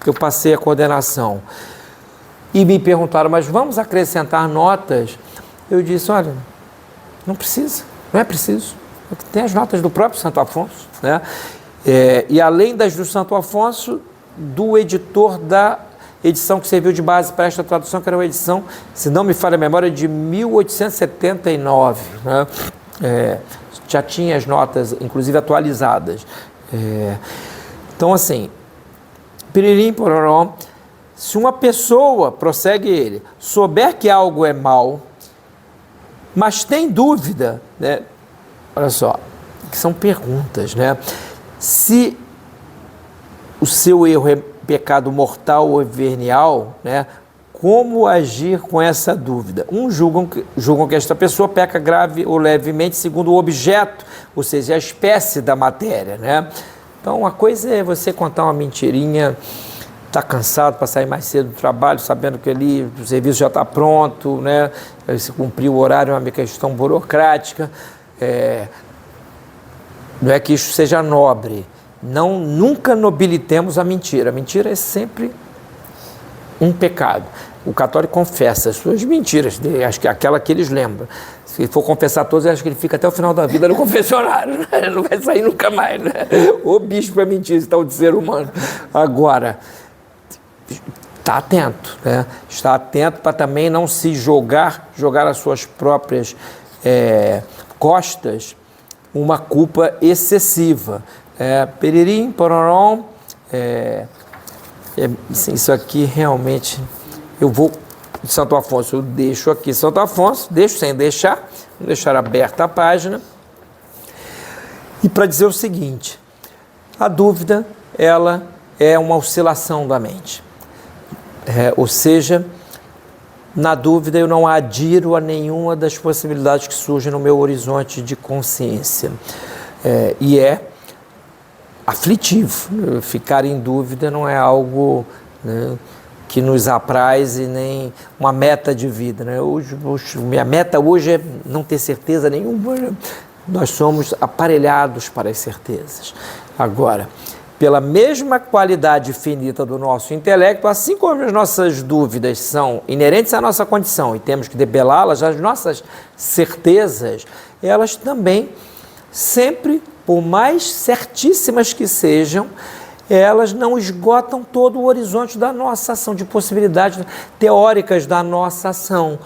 eu passei a coordenação. E me perguntaram, mas vamos acrescentar notas? Eu disse, olha, não precisa, não é preciso. Tem as notas do próprio Santo Afonso, né? E além das do Santo Afonso, do editor da edição que serviu de base para esta tradução, que era uma edição, se não me falha a memória, de 1879, né? Já tinha as notas, inclusive atualizadas. Então, assim, piririm, pororó, se uma pessoa, prossegue ele, souber que algo é mal, mas tem dúvida, né? Olha só, que são perguntas, né? Se o seu erro é pecado mortal ou venial, né? Como agir com essa dúvida? Uns julgam que esta pessoa peca grave ou levemente segundo o objeto, ou seja, a espécie da matéria, né? Então, uma coisa é você contar uma mentirinha, está cansado para sair mais cedo do trabalho, sabendo que ali o serviço já está pronto, né? Se cumprir o horário é uma questão burocrática. Não é que isso seja nobre. Nunca nobilitemos a mentira. A mentira é sempre um pecado. O católico confessa as suas mentiras, acho que aquela que eles lembram. Se for confessar todas, acho que ele fica até o final da vida no confessionário, né? Não vai sair nunca mais, né? O bispo é mentira, esse tal de ser humano. Agora, está atento, né? Está atento para também não se jogar as suas próprias costas uma culpa excessiva. Peririm, pororom, assim, isso aqui realmente, eu vou de Santo Afonso, eu deixo aqui Santo Afonso, deixo sem deixar, vou deixar aberta a página, e para dizer o seguinte, a dúvida, ela é uma oscilação da mente, ou seja, na dúvida eu não adiro a nenhuma das possibilidades que surgem no meu horizonte de consciência, e é aflitivo. Ficar em dúvida não é algo, né, que nos apraz e nem uma meta de vida, né? Minha meta hoje é não ter certeza nenhuma, né? Nós somos aparelhados para as certezas. Agora, pela mesma qualidade finita do nosso intelecto, assim como as nossas dúvidas são inerentes à nossa condição e temos que debelá-las, as nossas certezas, elas também sempre, por mais certíssimas que sejam, elas não esgotam todo o horizonte da nossa ação, de possibilidades teóricas da nossa ação.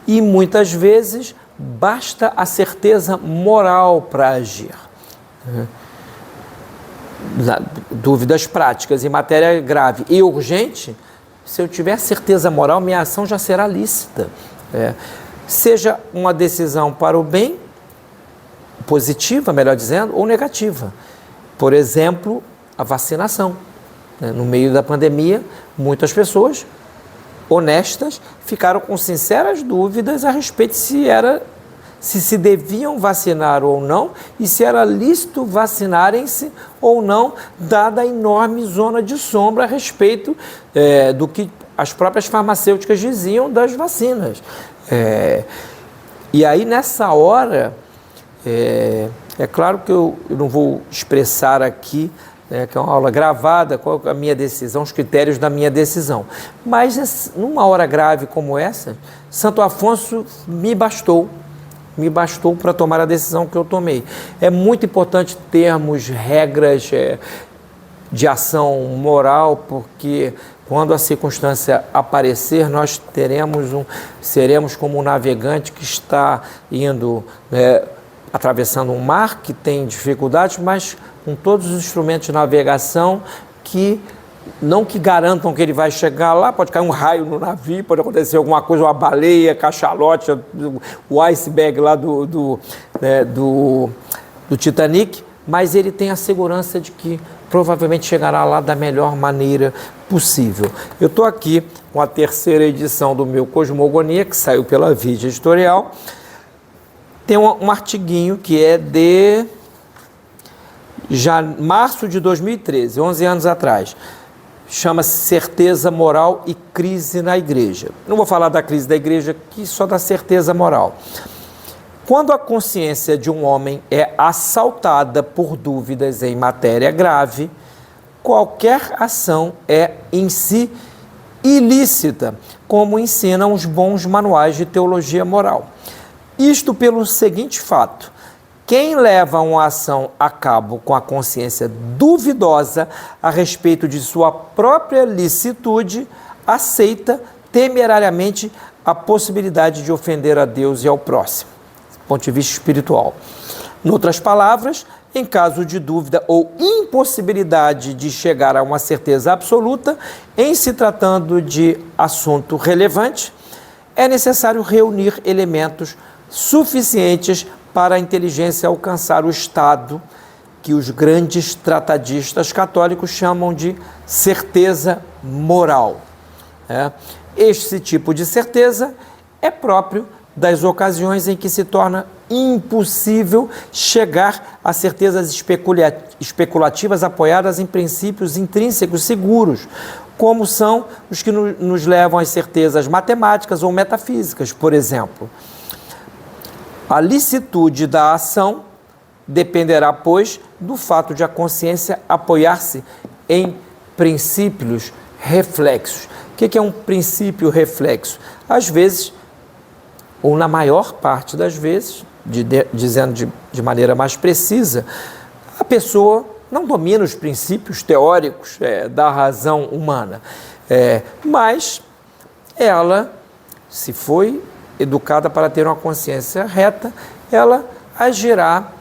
E muitas vezes basta a certeza moral para agir. Dúvidas práticas em matéria grave e urgente, se eu tiver certeza moral, minha ação já será lícita. Seja uma decisão para o bem positiva, melhor dizendo, ou negativa. Por exemplo, a vacinação. No meio da pandemia, muitas pessoas honestas ficaram com sinceras dúvidas a respeito se deviam vacinar ou não e se era lícito vacinarem-se ou não, dada a enorme zona de sombra a respeito do que as próprias farmacêuticas diziam das vacinas. E aí, nessa hora, é claro que eu não vou expressar aqui, que é uma aula gravada, qual é a minha decisão, os critérios da minha decisão. Mas, numa hora grave como essa, Santo Afonso me bastou para tomar a decisão que eu tomei. É muito importante termos regras de ação moral, porque quando a circunstância aparecer, nós seremos como um navegante que está indo, atravessando um mar que tem dificuldades, mas com todos os instrumentos de navegação que garantam que ele vai chegar lá. Pode cair um raio no navio, pode acontecer alguma coisa, uma baleia, cachalote, o iceberg lá do Titanic, mas ele tem a segurança de que provavelmente chegará lá da melhor maneira possível. Eu estou aqui com a terceira edição do meu Cosmogonia, que saiu pela Vide Editorial. Tem um artiguinho que é de março de 2013, 11 anos atrás. Chama-se Certeza Moral e Crise na Igreja. Não vou falar da crise da igreja aqui, só da certeza moral. Quando a consciência de um homem é assaltada por dúvidas em matéria grave, qualquer ação é em si ilícita, como ensinam os bons manuais de teologia moral. Isto pelo seguinte fato: quem leva uma ação a cabo com a consciência duvidosa a respeito de sua própria licitude, aceita temerariamente a possibilidade de ofender a Deus e ao próximo, do ponto de vista espiritual. Em outras palavras, em caso de dúvida ou impossibilidade de chegar a uma certeza absoluta, em se tratando de assunto relevante, é necessário reunir elementos suficientes para a inteligência alcançar o estado que os grandes tratadistas católicos chamam de certeza moral. Este tipo de certeza é próprio das ocasiões em que se torna impossível chegar a certezas especulativas apoiadas em princípios intrínsecos seguros, como são os que nos levam às certezas matemáticas ou metafísicas, por exemplo. A licitude da ação dependerá, pois, do fato de a consciência apoiar-se em princípios reflexos. O que é um princípio reflexo? Às vezes, ou na maior parte das vezes, dizendo de maneira mais precisa, a pessoa não domina os princípios teóricos da razão humana, mas ela, se foi educada para ter uma consciência reta, ela agirá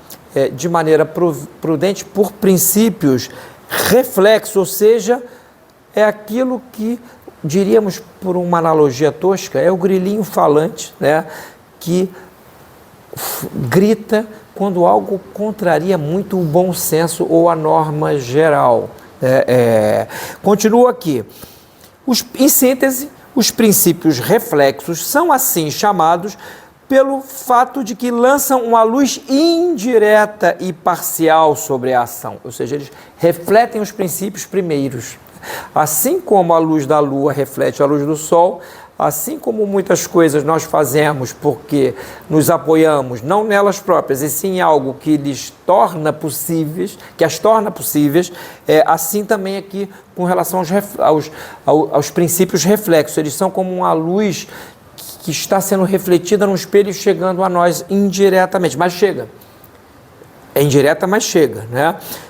de maneira prudente por princípios reflexos, ou seja, é aquilo que, diríamos por uma analogia tosca, é o grilinho falante, que grita quando algo contraria muito o bom senso ou a norma geral. Continua aqui. Em síntese, os princípios reflexos são assim chamados pelo fato de que lançam uma luz indireta e parcial sobre a ação, ou seja, eles refletem os princípios primeiros. Assim como a luz da lua reflete a luz do sol, assim como muitas coisas nós fazemos porque nos apoiamos não nelas próprias, e sim em algo que lhes torna possíveis, que as torna possíveis, assim também aqui com relação aos princípios reflexos. Eles são como uma luz que está sendo refletida no espelho e chegando a nós indiretamente, mas chega. É indireta, mas chega,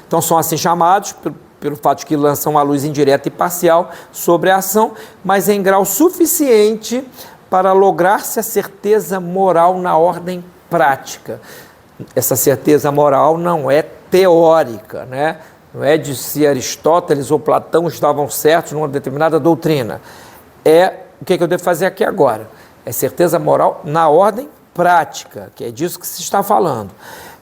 Então são assim chamados pelo fato de que lançam uma luz indireta e parcial sobre a ação, mas em grau suficiente para lograr-se a certeza moral na ordem prática. Essa certeza moral não é teórica, Não é de se Aristóteles ou Platão estavam certos numa determinada doutrina. O que eu devo fazer aqui agora? É certeza moral na ordem prática, que é disso que se está falando.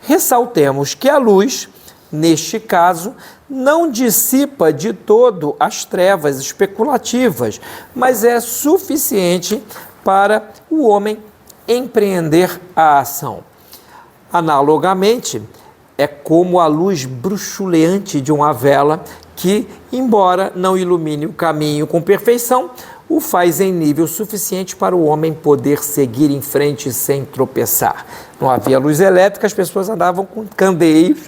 Ressaltemos que a luz, neste caso, não dissipa de todo as trevas especulativas, mas é suficiente para o homem empreender a ação. Analogamente, é como a luz bruxuleante de uma vela que, embora não ilumine o caminho com perfeição, o faz em nível suficiente para o homem poder seguir em frente sem tropeçar. Não havia luz elétrica, as pessoas andavam com candeeiros,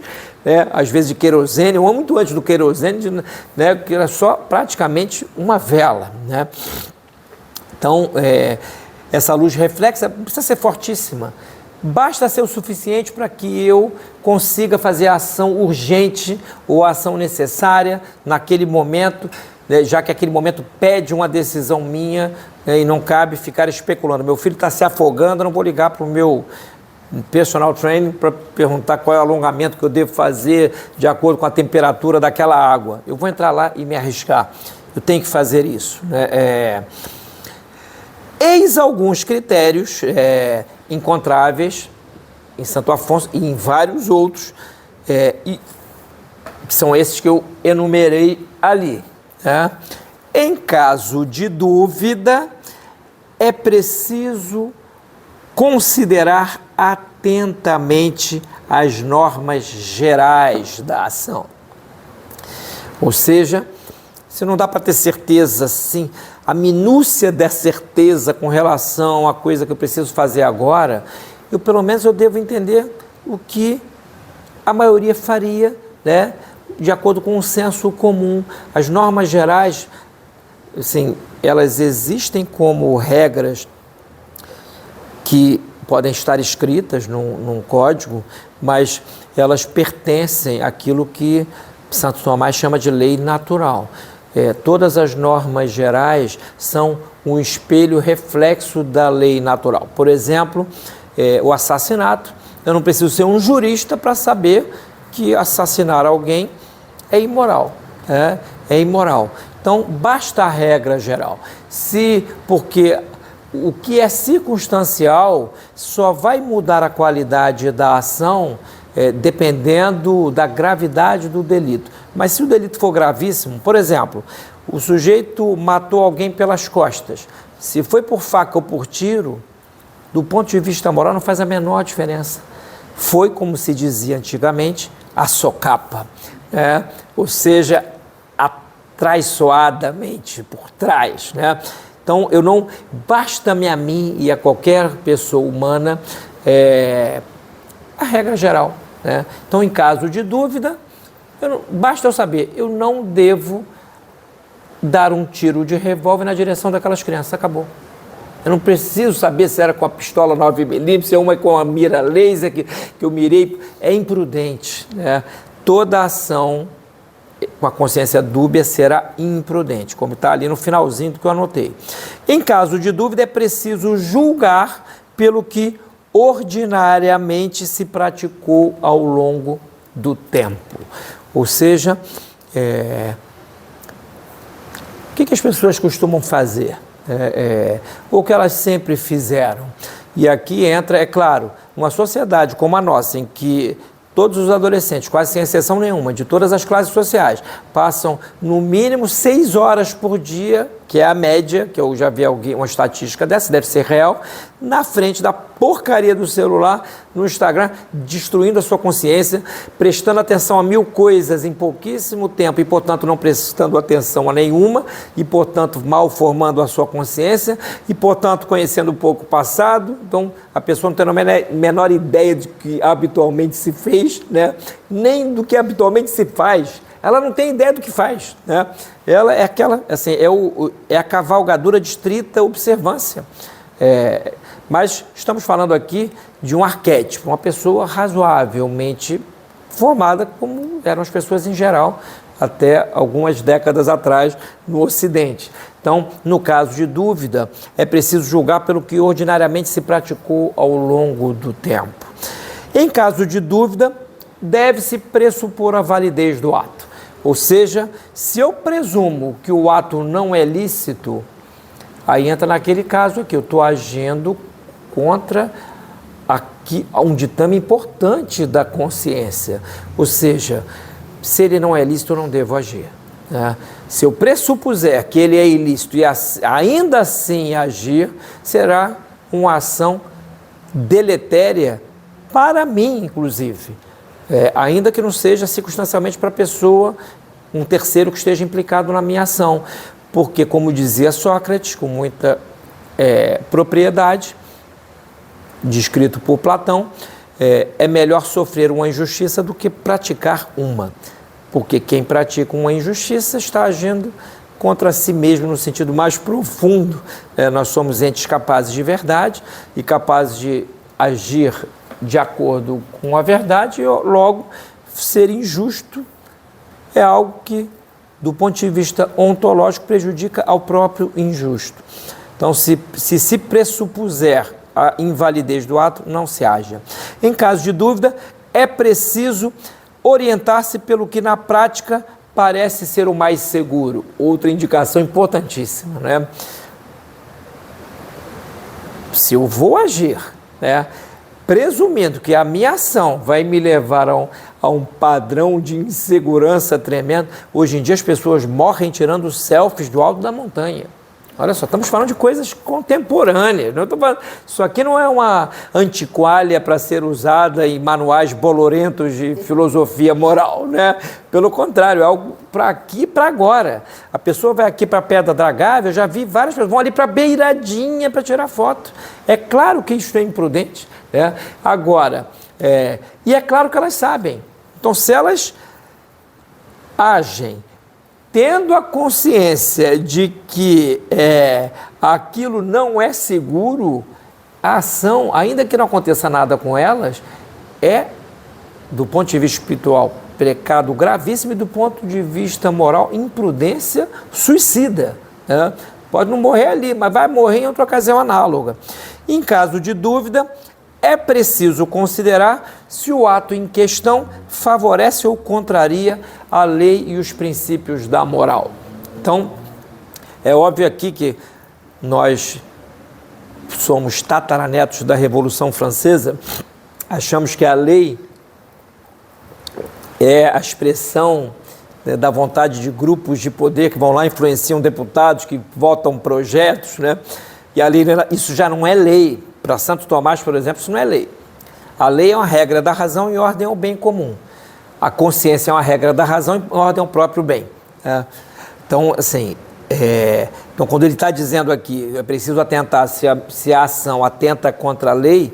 né, às vezes de querosene, ou muito antes do querosene, né, que era só praticamente uma vela, né? Então, essa luz reflexa não precisa ser fortíssima, basta ser o suficiente para que eu consiga fazer a ação urgente ou a ação necessária naquele momento, né, já que aquele momento pede uma decisão minha, né, e não cabe ficar especulando. Meu filho está se afogando, eu não vou ligar para o meu personal training para perguntar qual é o alongamento que eu devo fazer de acordo com a temperatura daquela água. Eu vou entrar lá e me arriscar. Eu tenho que fazer isso, né? Eis alguns critérios encontráveis em Santo Afonso e em vários outros, que são esses que eu enumerei ali, né? Em caso de dúvida, é preciso considerar atentamente as normas gerais da ação. Ou seja, se não dá para ter certeza, sim, a minúcia da certeza com relação à coisa que eu preciso fazer agora, pelo menos eu devo entender o que a maioria faria, né, de acordo com o senso comum. As normas gerais, assim, elas existem como regras que podem estar escritas num código, mas elas pertencem àquilo que Santo Tomás chama de lei natural. Todas as normas gerais são um espelho reflexo da lei natural. Por exemplo, o assassinato. Eu não preciso ser um jurista para saber que assassinar alguém é imoral. É imoral. Então, basta a regra geral. Porque o que é circunstancial só vai mudar a qualidade da ação dependendo da gravidade do delito. Mas se o delito for gravíssimo, por exemplo, o sujeito matou alguém pelas costas, se foi por faca ou por tiro, do ponto de vista moral não faz a menor diferença. Foi, como se dizia antigamente, a socapa, ou seja, atraiçoadamente, por trás, né? Então, basta-me a mim e a qualquer pessoa humana a regra geral, né? Então, em caso de dúvida, basta eu saber, eu não devo dar um tiro de revólver na direção daquelas crianças, acabou. Eu não preciso saber se era com a pistola 9mm, se é uma com a mira laser que eu mirei, é imprudente, né? Toda ação com a consciência dúbia será imprudente, como está ali no finalzinho do que eu anotei. Em caso de dúvida, é preciso julgar pelo que ordinariamente se praticou ao longo do tempo. Ou seja, o que as pessoas costumam fazer? O que elas sempre fizeram. E aqui entra, é claro, uma sociedade como a nossa, em que todos os adolescentes, quase sem exceção nenhuma, de todas as classes sociais, passam no mínimo 6 horas por dia, que é a média, que eu já vi uma estatística dessa, deve ser real, na frente da porcaria do celular, no Instagram, destruindo a sua consciência, prestando atenção a 1000 coisas em pouquíssimo tempo e, portanto, não prestando atenção a nenhuma e, portanto, mal formando a sua consciência e, portanto, conhecendo um pouco o passado. Então, a pessoa não tem a menor ideia de que habitualmente se fez, né? Nem do que habitualmente se faz. Ela não tem ideia do que faz, né? Ela é aquela, assim, é a cavalgadura de estrita observância. Mas estamos falando aqui de um arquétipo, uma pessoa razoavelmente formada, como eram as pessoas em geral, até algumas décadas atrás no Ocidente. Então, no caso de dúvida, é preciso julgar pelo que ordinariamente se praticou ao longo do tempo. Em caso de dúvida, deve-se pressupor a validez do ato. Ou seja, se eu presumo que o ato não é lícito, aí entra naquele caso que eu estou agindo contra que um ditame importante da consciência, ou seja, se ele não é lícito, eu não devo agir. Né? Se eu pressupuser que ele é ilícito e ainda assim agir, será uma ação deletéria para mim, inclusive, ainda que não seja circunstancialmente para a pessoa, um terceiro que esteja implicado na minha ação, porque, como dizia Sócrates, com muita propriedade, descrito por Platão, é melhor sofrer uma injustiça do que praticar uma, porque quem pratica uma injustiça está agindo contra si mesmo no sentido mais profundo. Nós somos entes capazes de verdade e capazes de agir de acordo com a verdade, e logo ser injusto é algo que, do ponto de vista ontológico, prejudica ao próprio injusto. Então, se pressupuser a invalidez do ato, não se haja. Em caso de dúvida, é preciso orientar-se pelo que na prática parece ser o mais seguro. Outra indicação importantíssima, né? Se eu vou agir, né, presumindo que a minha ação vai me levar a um padrão de insegurança tremendo, hoje em dia as pessoas morrem tirando selfies do alto da montanha. Olha só, estamos falando de coisas contemporâneas. Não estou falando, isso aqui não é uma antiquália para ser usada em manuais bolorentos de filosofia moral, né? Pelo contrário, é algo para aqui e para agora. A pessoa vai aqui para a Pedra da Gávea, eu já vi várias pessoas, vão ali para a beiradinha para tirar foto. É claro que isso é imprudente, né? Agora, e é claro que elas sabem. Então, se elas agem tendo a consciência de que aquilo não é seguro, a ação, ainda que não aconteça nada com elas, do ponto de vista espiritual, pecado gravíssimo, e do ponto de vista moral, imprudência suicida. Né? Pode não morrer ali, mas vai morrer em outra ocasião análoga. Em caso de dúvida, é preciso considerar se o ato em questão favorece ou contraria a lei e os princípios da moral. Então, é óbvio aqui que nós somos tataranetos da Revolução Francesa, achamos que a lei é a expressão da vontade de grupos de poder que vão lá, influenciam deputados, que votam projetos, né? E a lei, isso já não é lei. Para Santo Tomás, por exemplo, isso não é lei. A lei é uma regra da razão e ordem ao bem comum. A consciência é uma regra da razão e ordem ao próprio bem. Então, assim, então, quando ele está dizendo aqui, é preciso atentar se a ação atenta contra a lei,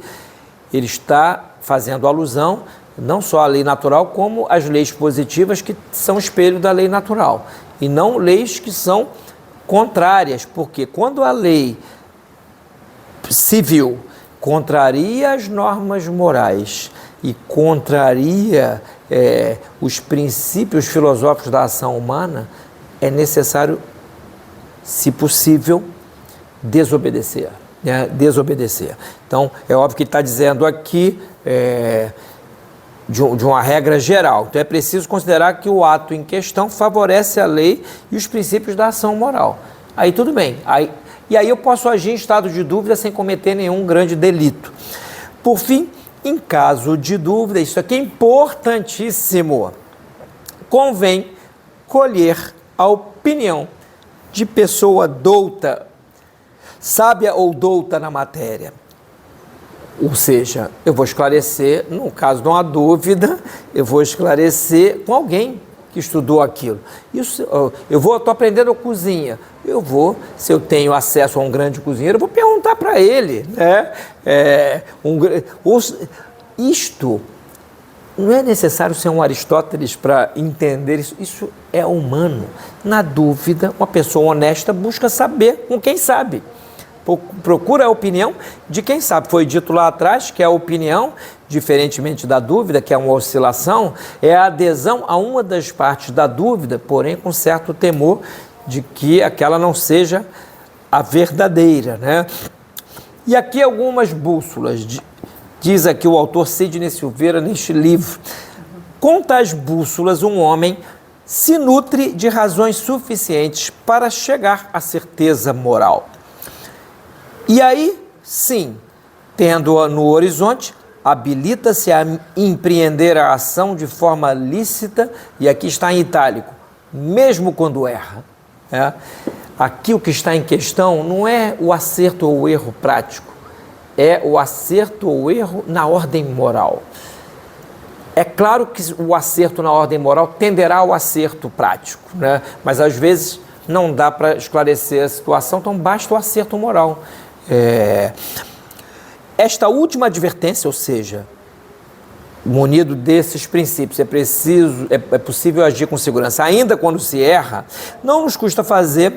ele está fazendo alusão não só à lei natural, como às leis positivas que são espelho da lei natural, e não leis que são contrárias, porque quando a lei civil contraria as normas morais e contraria os princípios filosóficos da ação humana, é necessário, se possível, desobedecer. Né? Desobedecer. Então, é óbvio que ele está dizendo aqui de uma regra geral. Então, é preciso considerar que o ato em questão favorece a lei e os princípios da ação moral. Aí tudo bem. E aí eu posso agir em estado de dúvida sem cometer nenhum grande delito. Por fim, em caso de dúvida, isso aqui é importantíssimo, convém colher a opinião de pessoa douta, sábia ou douta na matéria. Ou seja, eu vou esclarecer, no caso de uma dúvida, eu vou esclarecer com alguém que estudou aquilo. Isso, estou aprendendo cozinha. Se eu tenho acesso a um grande cozinheiro, eu vou perguntar para ele, né? Isto não é necessário ser um Aristóteles para entender isso. Isso é humano. Na dúvida, uma pessoa honesta busca saber com quem sabe. Procura a opinião de quem sabe. Foi dito lá atrás que a opinião, diferentemente da dúvida, que é uma oscilação, é a adesão a uma das partes da dúvida, porém com certo temor de que aquela não seja a verdadeira, né? E aqui algumas bússolas. Diz aqui o autor Sidney Silveira neste livro: com tais bússolas um homem se nutre de razões suficientes para chegar à certeza moral. E aí, sim, tendo no horizonte habilita-se a empreender a ação de forma lícita, e aqui está em itálico, mesmo quando erra. Aqui o que está em questão não é o acerto ou o erro prático, é o acerto ou erro na ordem moral. É claro que o acerto na ordem moral tenderá ao acerto prático, né? Mas às vezes não dá para esclarecer a situação, então basta o acerto moral. Esta última advertência, ou seja, munido desses princípios, é possível agir com segurança, ainda quando se erra, não nos custa fazer...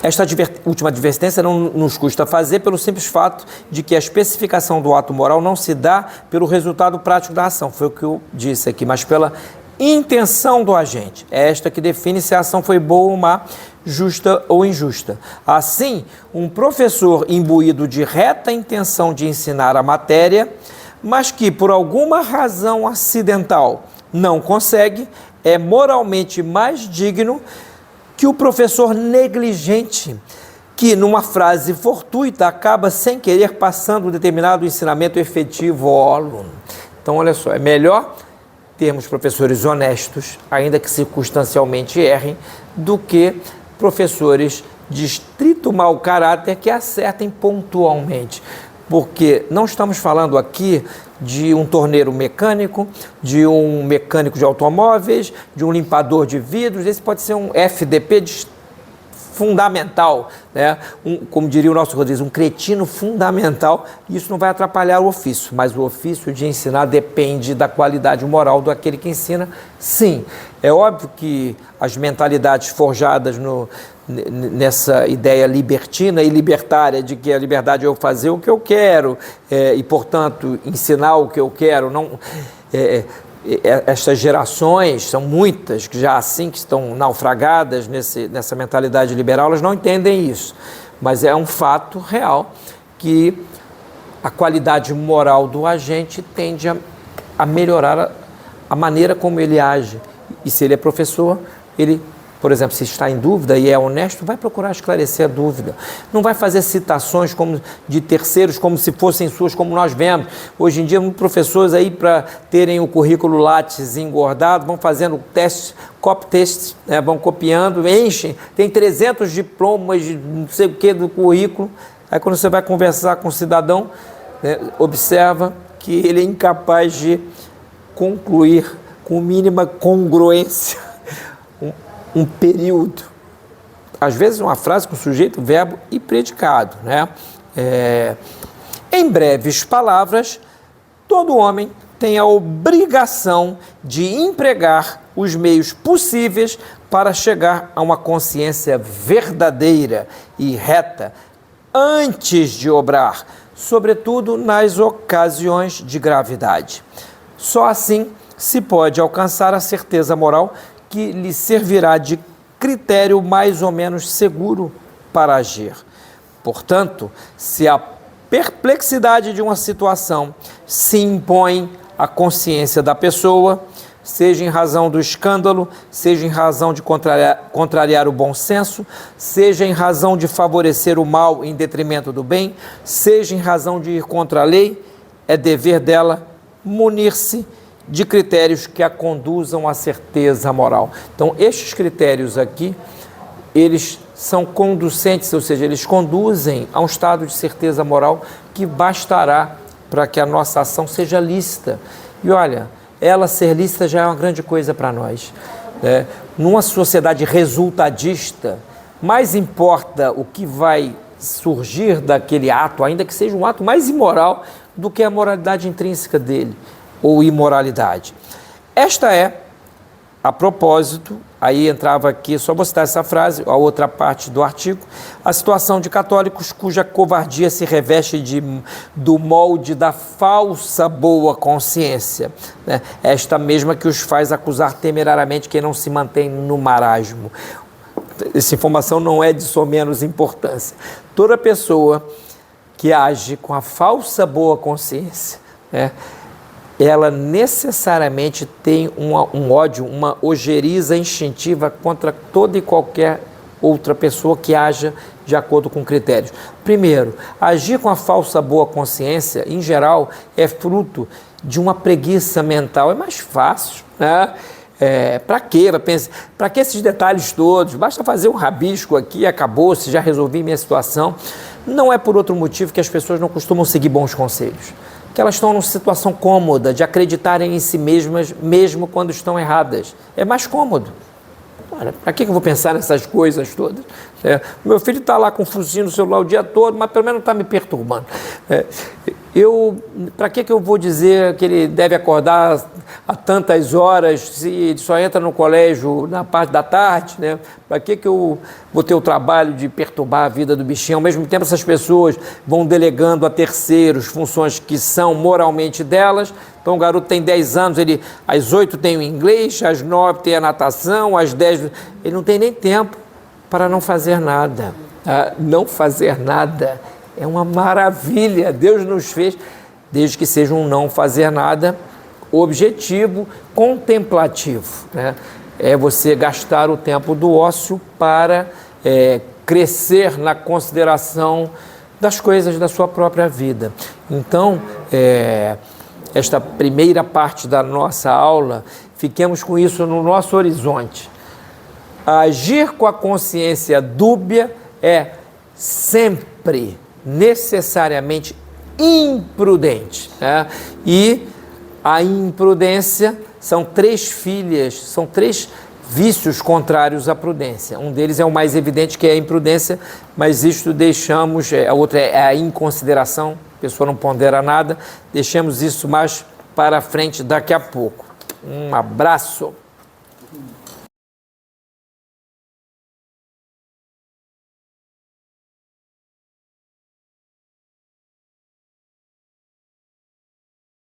Esta última advertência não nos custa fazer pelo simples fato de que a especificação do ato moral não se dá pelo resultado prático da ação, foi o que eu disse aqui, mas pela intenção do agente. É esta que define se a ação foi boa ou má, justa ou injusta. Assim, um professor imbuído de reta intenção de ensinar a matéria, mas que por alguma razão acidental não consegue, é moralmente mais digno que o professor negligente, que numa frase fortuita acaba sem querer passando um determinado ensinamento efetivo ao aluno. Então, olha só, é melhor termos professores honestos, ainda que circunstancialmente errem, do que professores de estrito mau caráter que acertem pontualmente. Porque não estamos falando aqui de um torneiro mecânico, de um mecânico de automóveis, de um limpador de vidros. Esse pode ser um FDP fundamental, né? Como diria o nosso Rodrigues, um cretino fundamental. Isso não vai atrapalhar o ofício, mas o ofício de ensinar depende da qualidade moral daquele que ensina. Sim, é óbvio que as mentalidades forjadas nessa ideia libertina e libertária de que a liberdade é eu fazer o que eu quero e, portanto, ensinar o que eu quero. Estas gerações, são muitas que já assim que estão naufragadas nessa mentalidade liberal, elas não entendem isso. Mas é um fato real que a qualidade moral do agente tende a melhorar a maneira como ele age. E se ele é professor, ele... Por exemplo, se está em dúvida e é honesto, vai procurar esclarecer a dúvida. Não vai fazer citações de terceiros como se fossem suas, como nós vemos. Hoje em dia, muitos professores aí, para terem o currículo Lattes engordado, vão fazendo testes, copy-testes, né? Vão copiando, enchem. Tem 300 diplomas de não sei o que do currículo. Aí quando você vai conversar com o cidadão, né, observa que ele é incapaz de concluir com mínima congruência um período, às vezes uma frase com sujeito, verbo e predicado, né? Em breves palavras, todo homem tem a obrigação de empregar os meios possíveis para chegar a uma consciência verdadeira e reta antes de obrar, sobretudo nas ocasiões de gravidade. Só assim se pode alcançar a certeza moral que lhe servirá de critério mais ou menos seguro para agir. Portanto, se a perplexidade de uma situação se impõe à consciência da pessoa, seja em razão do escândalo, seja em razão de contrariar o bom senso, seja em razão de favorecer o mal em detrimento do bem, seja em razão de ir contra a lei, é dever dela munir-se de critérios que a conduzam à certeza moral. Então, estes critérios aqui, eles são conducentes, ou seja, eles conduzem a um estado de certeza moral que bastará para que a nossa ação seja lícita. E olha, ela ser lícita já é uma grande coisa para nós. Numa sociedade resultadista, mais importa o que vai surgir daquele ato, ainda que seja um ato mais imoral, do que a moralidade intrínseca dele, ou imoralidade. Esta é, a propósito, aí entrava aqui, só vou citar essa frase, a outra parte do artigo, a situação de católicos cuja covardia se reveste do molde da falsa boa consciência, né? Esta mesma que os faz acusar temerariamente quem não se mantém no marasmo. Essa informação não é de somenos importância. Toda pessoa que age com a falsa boa consciência, né, ela necessariamente tem um ódio, uma ojeriza instintiva contra toda e qualquer outra pessoa que haja de acordo com critérios. Primeiro, agir com a falsa boa consciência, em geral, é fruto de uma preguiça mental. É mais fácil, né? Para quê? Para que esses detalhes todos? Basta fazer um rabisco aqui, acabou-se, já resolvi minha situação. Não é por outro motivo que as pessoas não costumam seguir bons conselhos. Que elas estão numa situação cômoda de acreditarem em si mesmas, mesmo quando estão erradas. É mais cômodo. Para que eu vou pensar nessas coisas todas? Meu filho está lá com o focinho no celular o dia todo, mas pelo menos não está me perturbando. Para que eu vou dizer que ele deve acordar a tantas horas se ele só entra no colégio na parte da tarde, né? Para que eu vou ter o trabalho de perturbar a vida do bichinho? Ao mesmo tempo, essas pessoas vão delegando a terceiros funções que são moralmente delas. Então, o garoto tem 10 anos, ele às 8 tem o inglês, às 9 tem a natação, às 10... Ele não tem nem tempo para não fazer nada. Não fazer nada é uma maravilha. Deus nos fez, desde que seja um não fazer nada objetivo, contemplativo, né? É você gastar o tempo do ócio para crescer na consideração das coisas da sua própria vida. Então, esta primeira parte da nossa aula, fiquemos com isso no nosso horizonte. Agir com a consciência dúbia é sempre, necessariamente imprudente, né? E a imprudência são 3 filhas, são 3 vícios contrários à prudência. Um deles é o mais evidente, que é a imprudência, mas isto deixamos, a outra é a inconsideração, a pessoa não pondera nada, deixemos isso mais para frente daqui a pouco. Um abraço!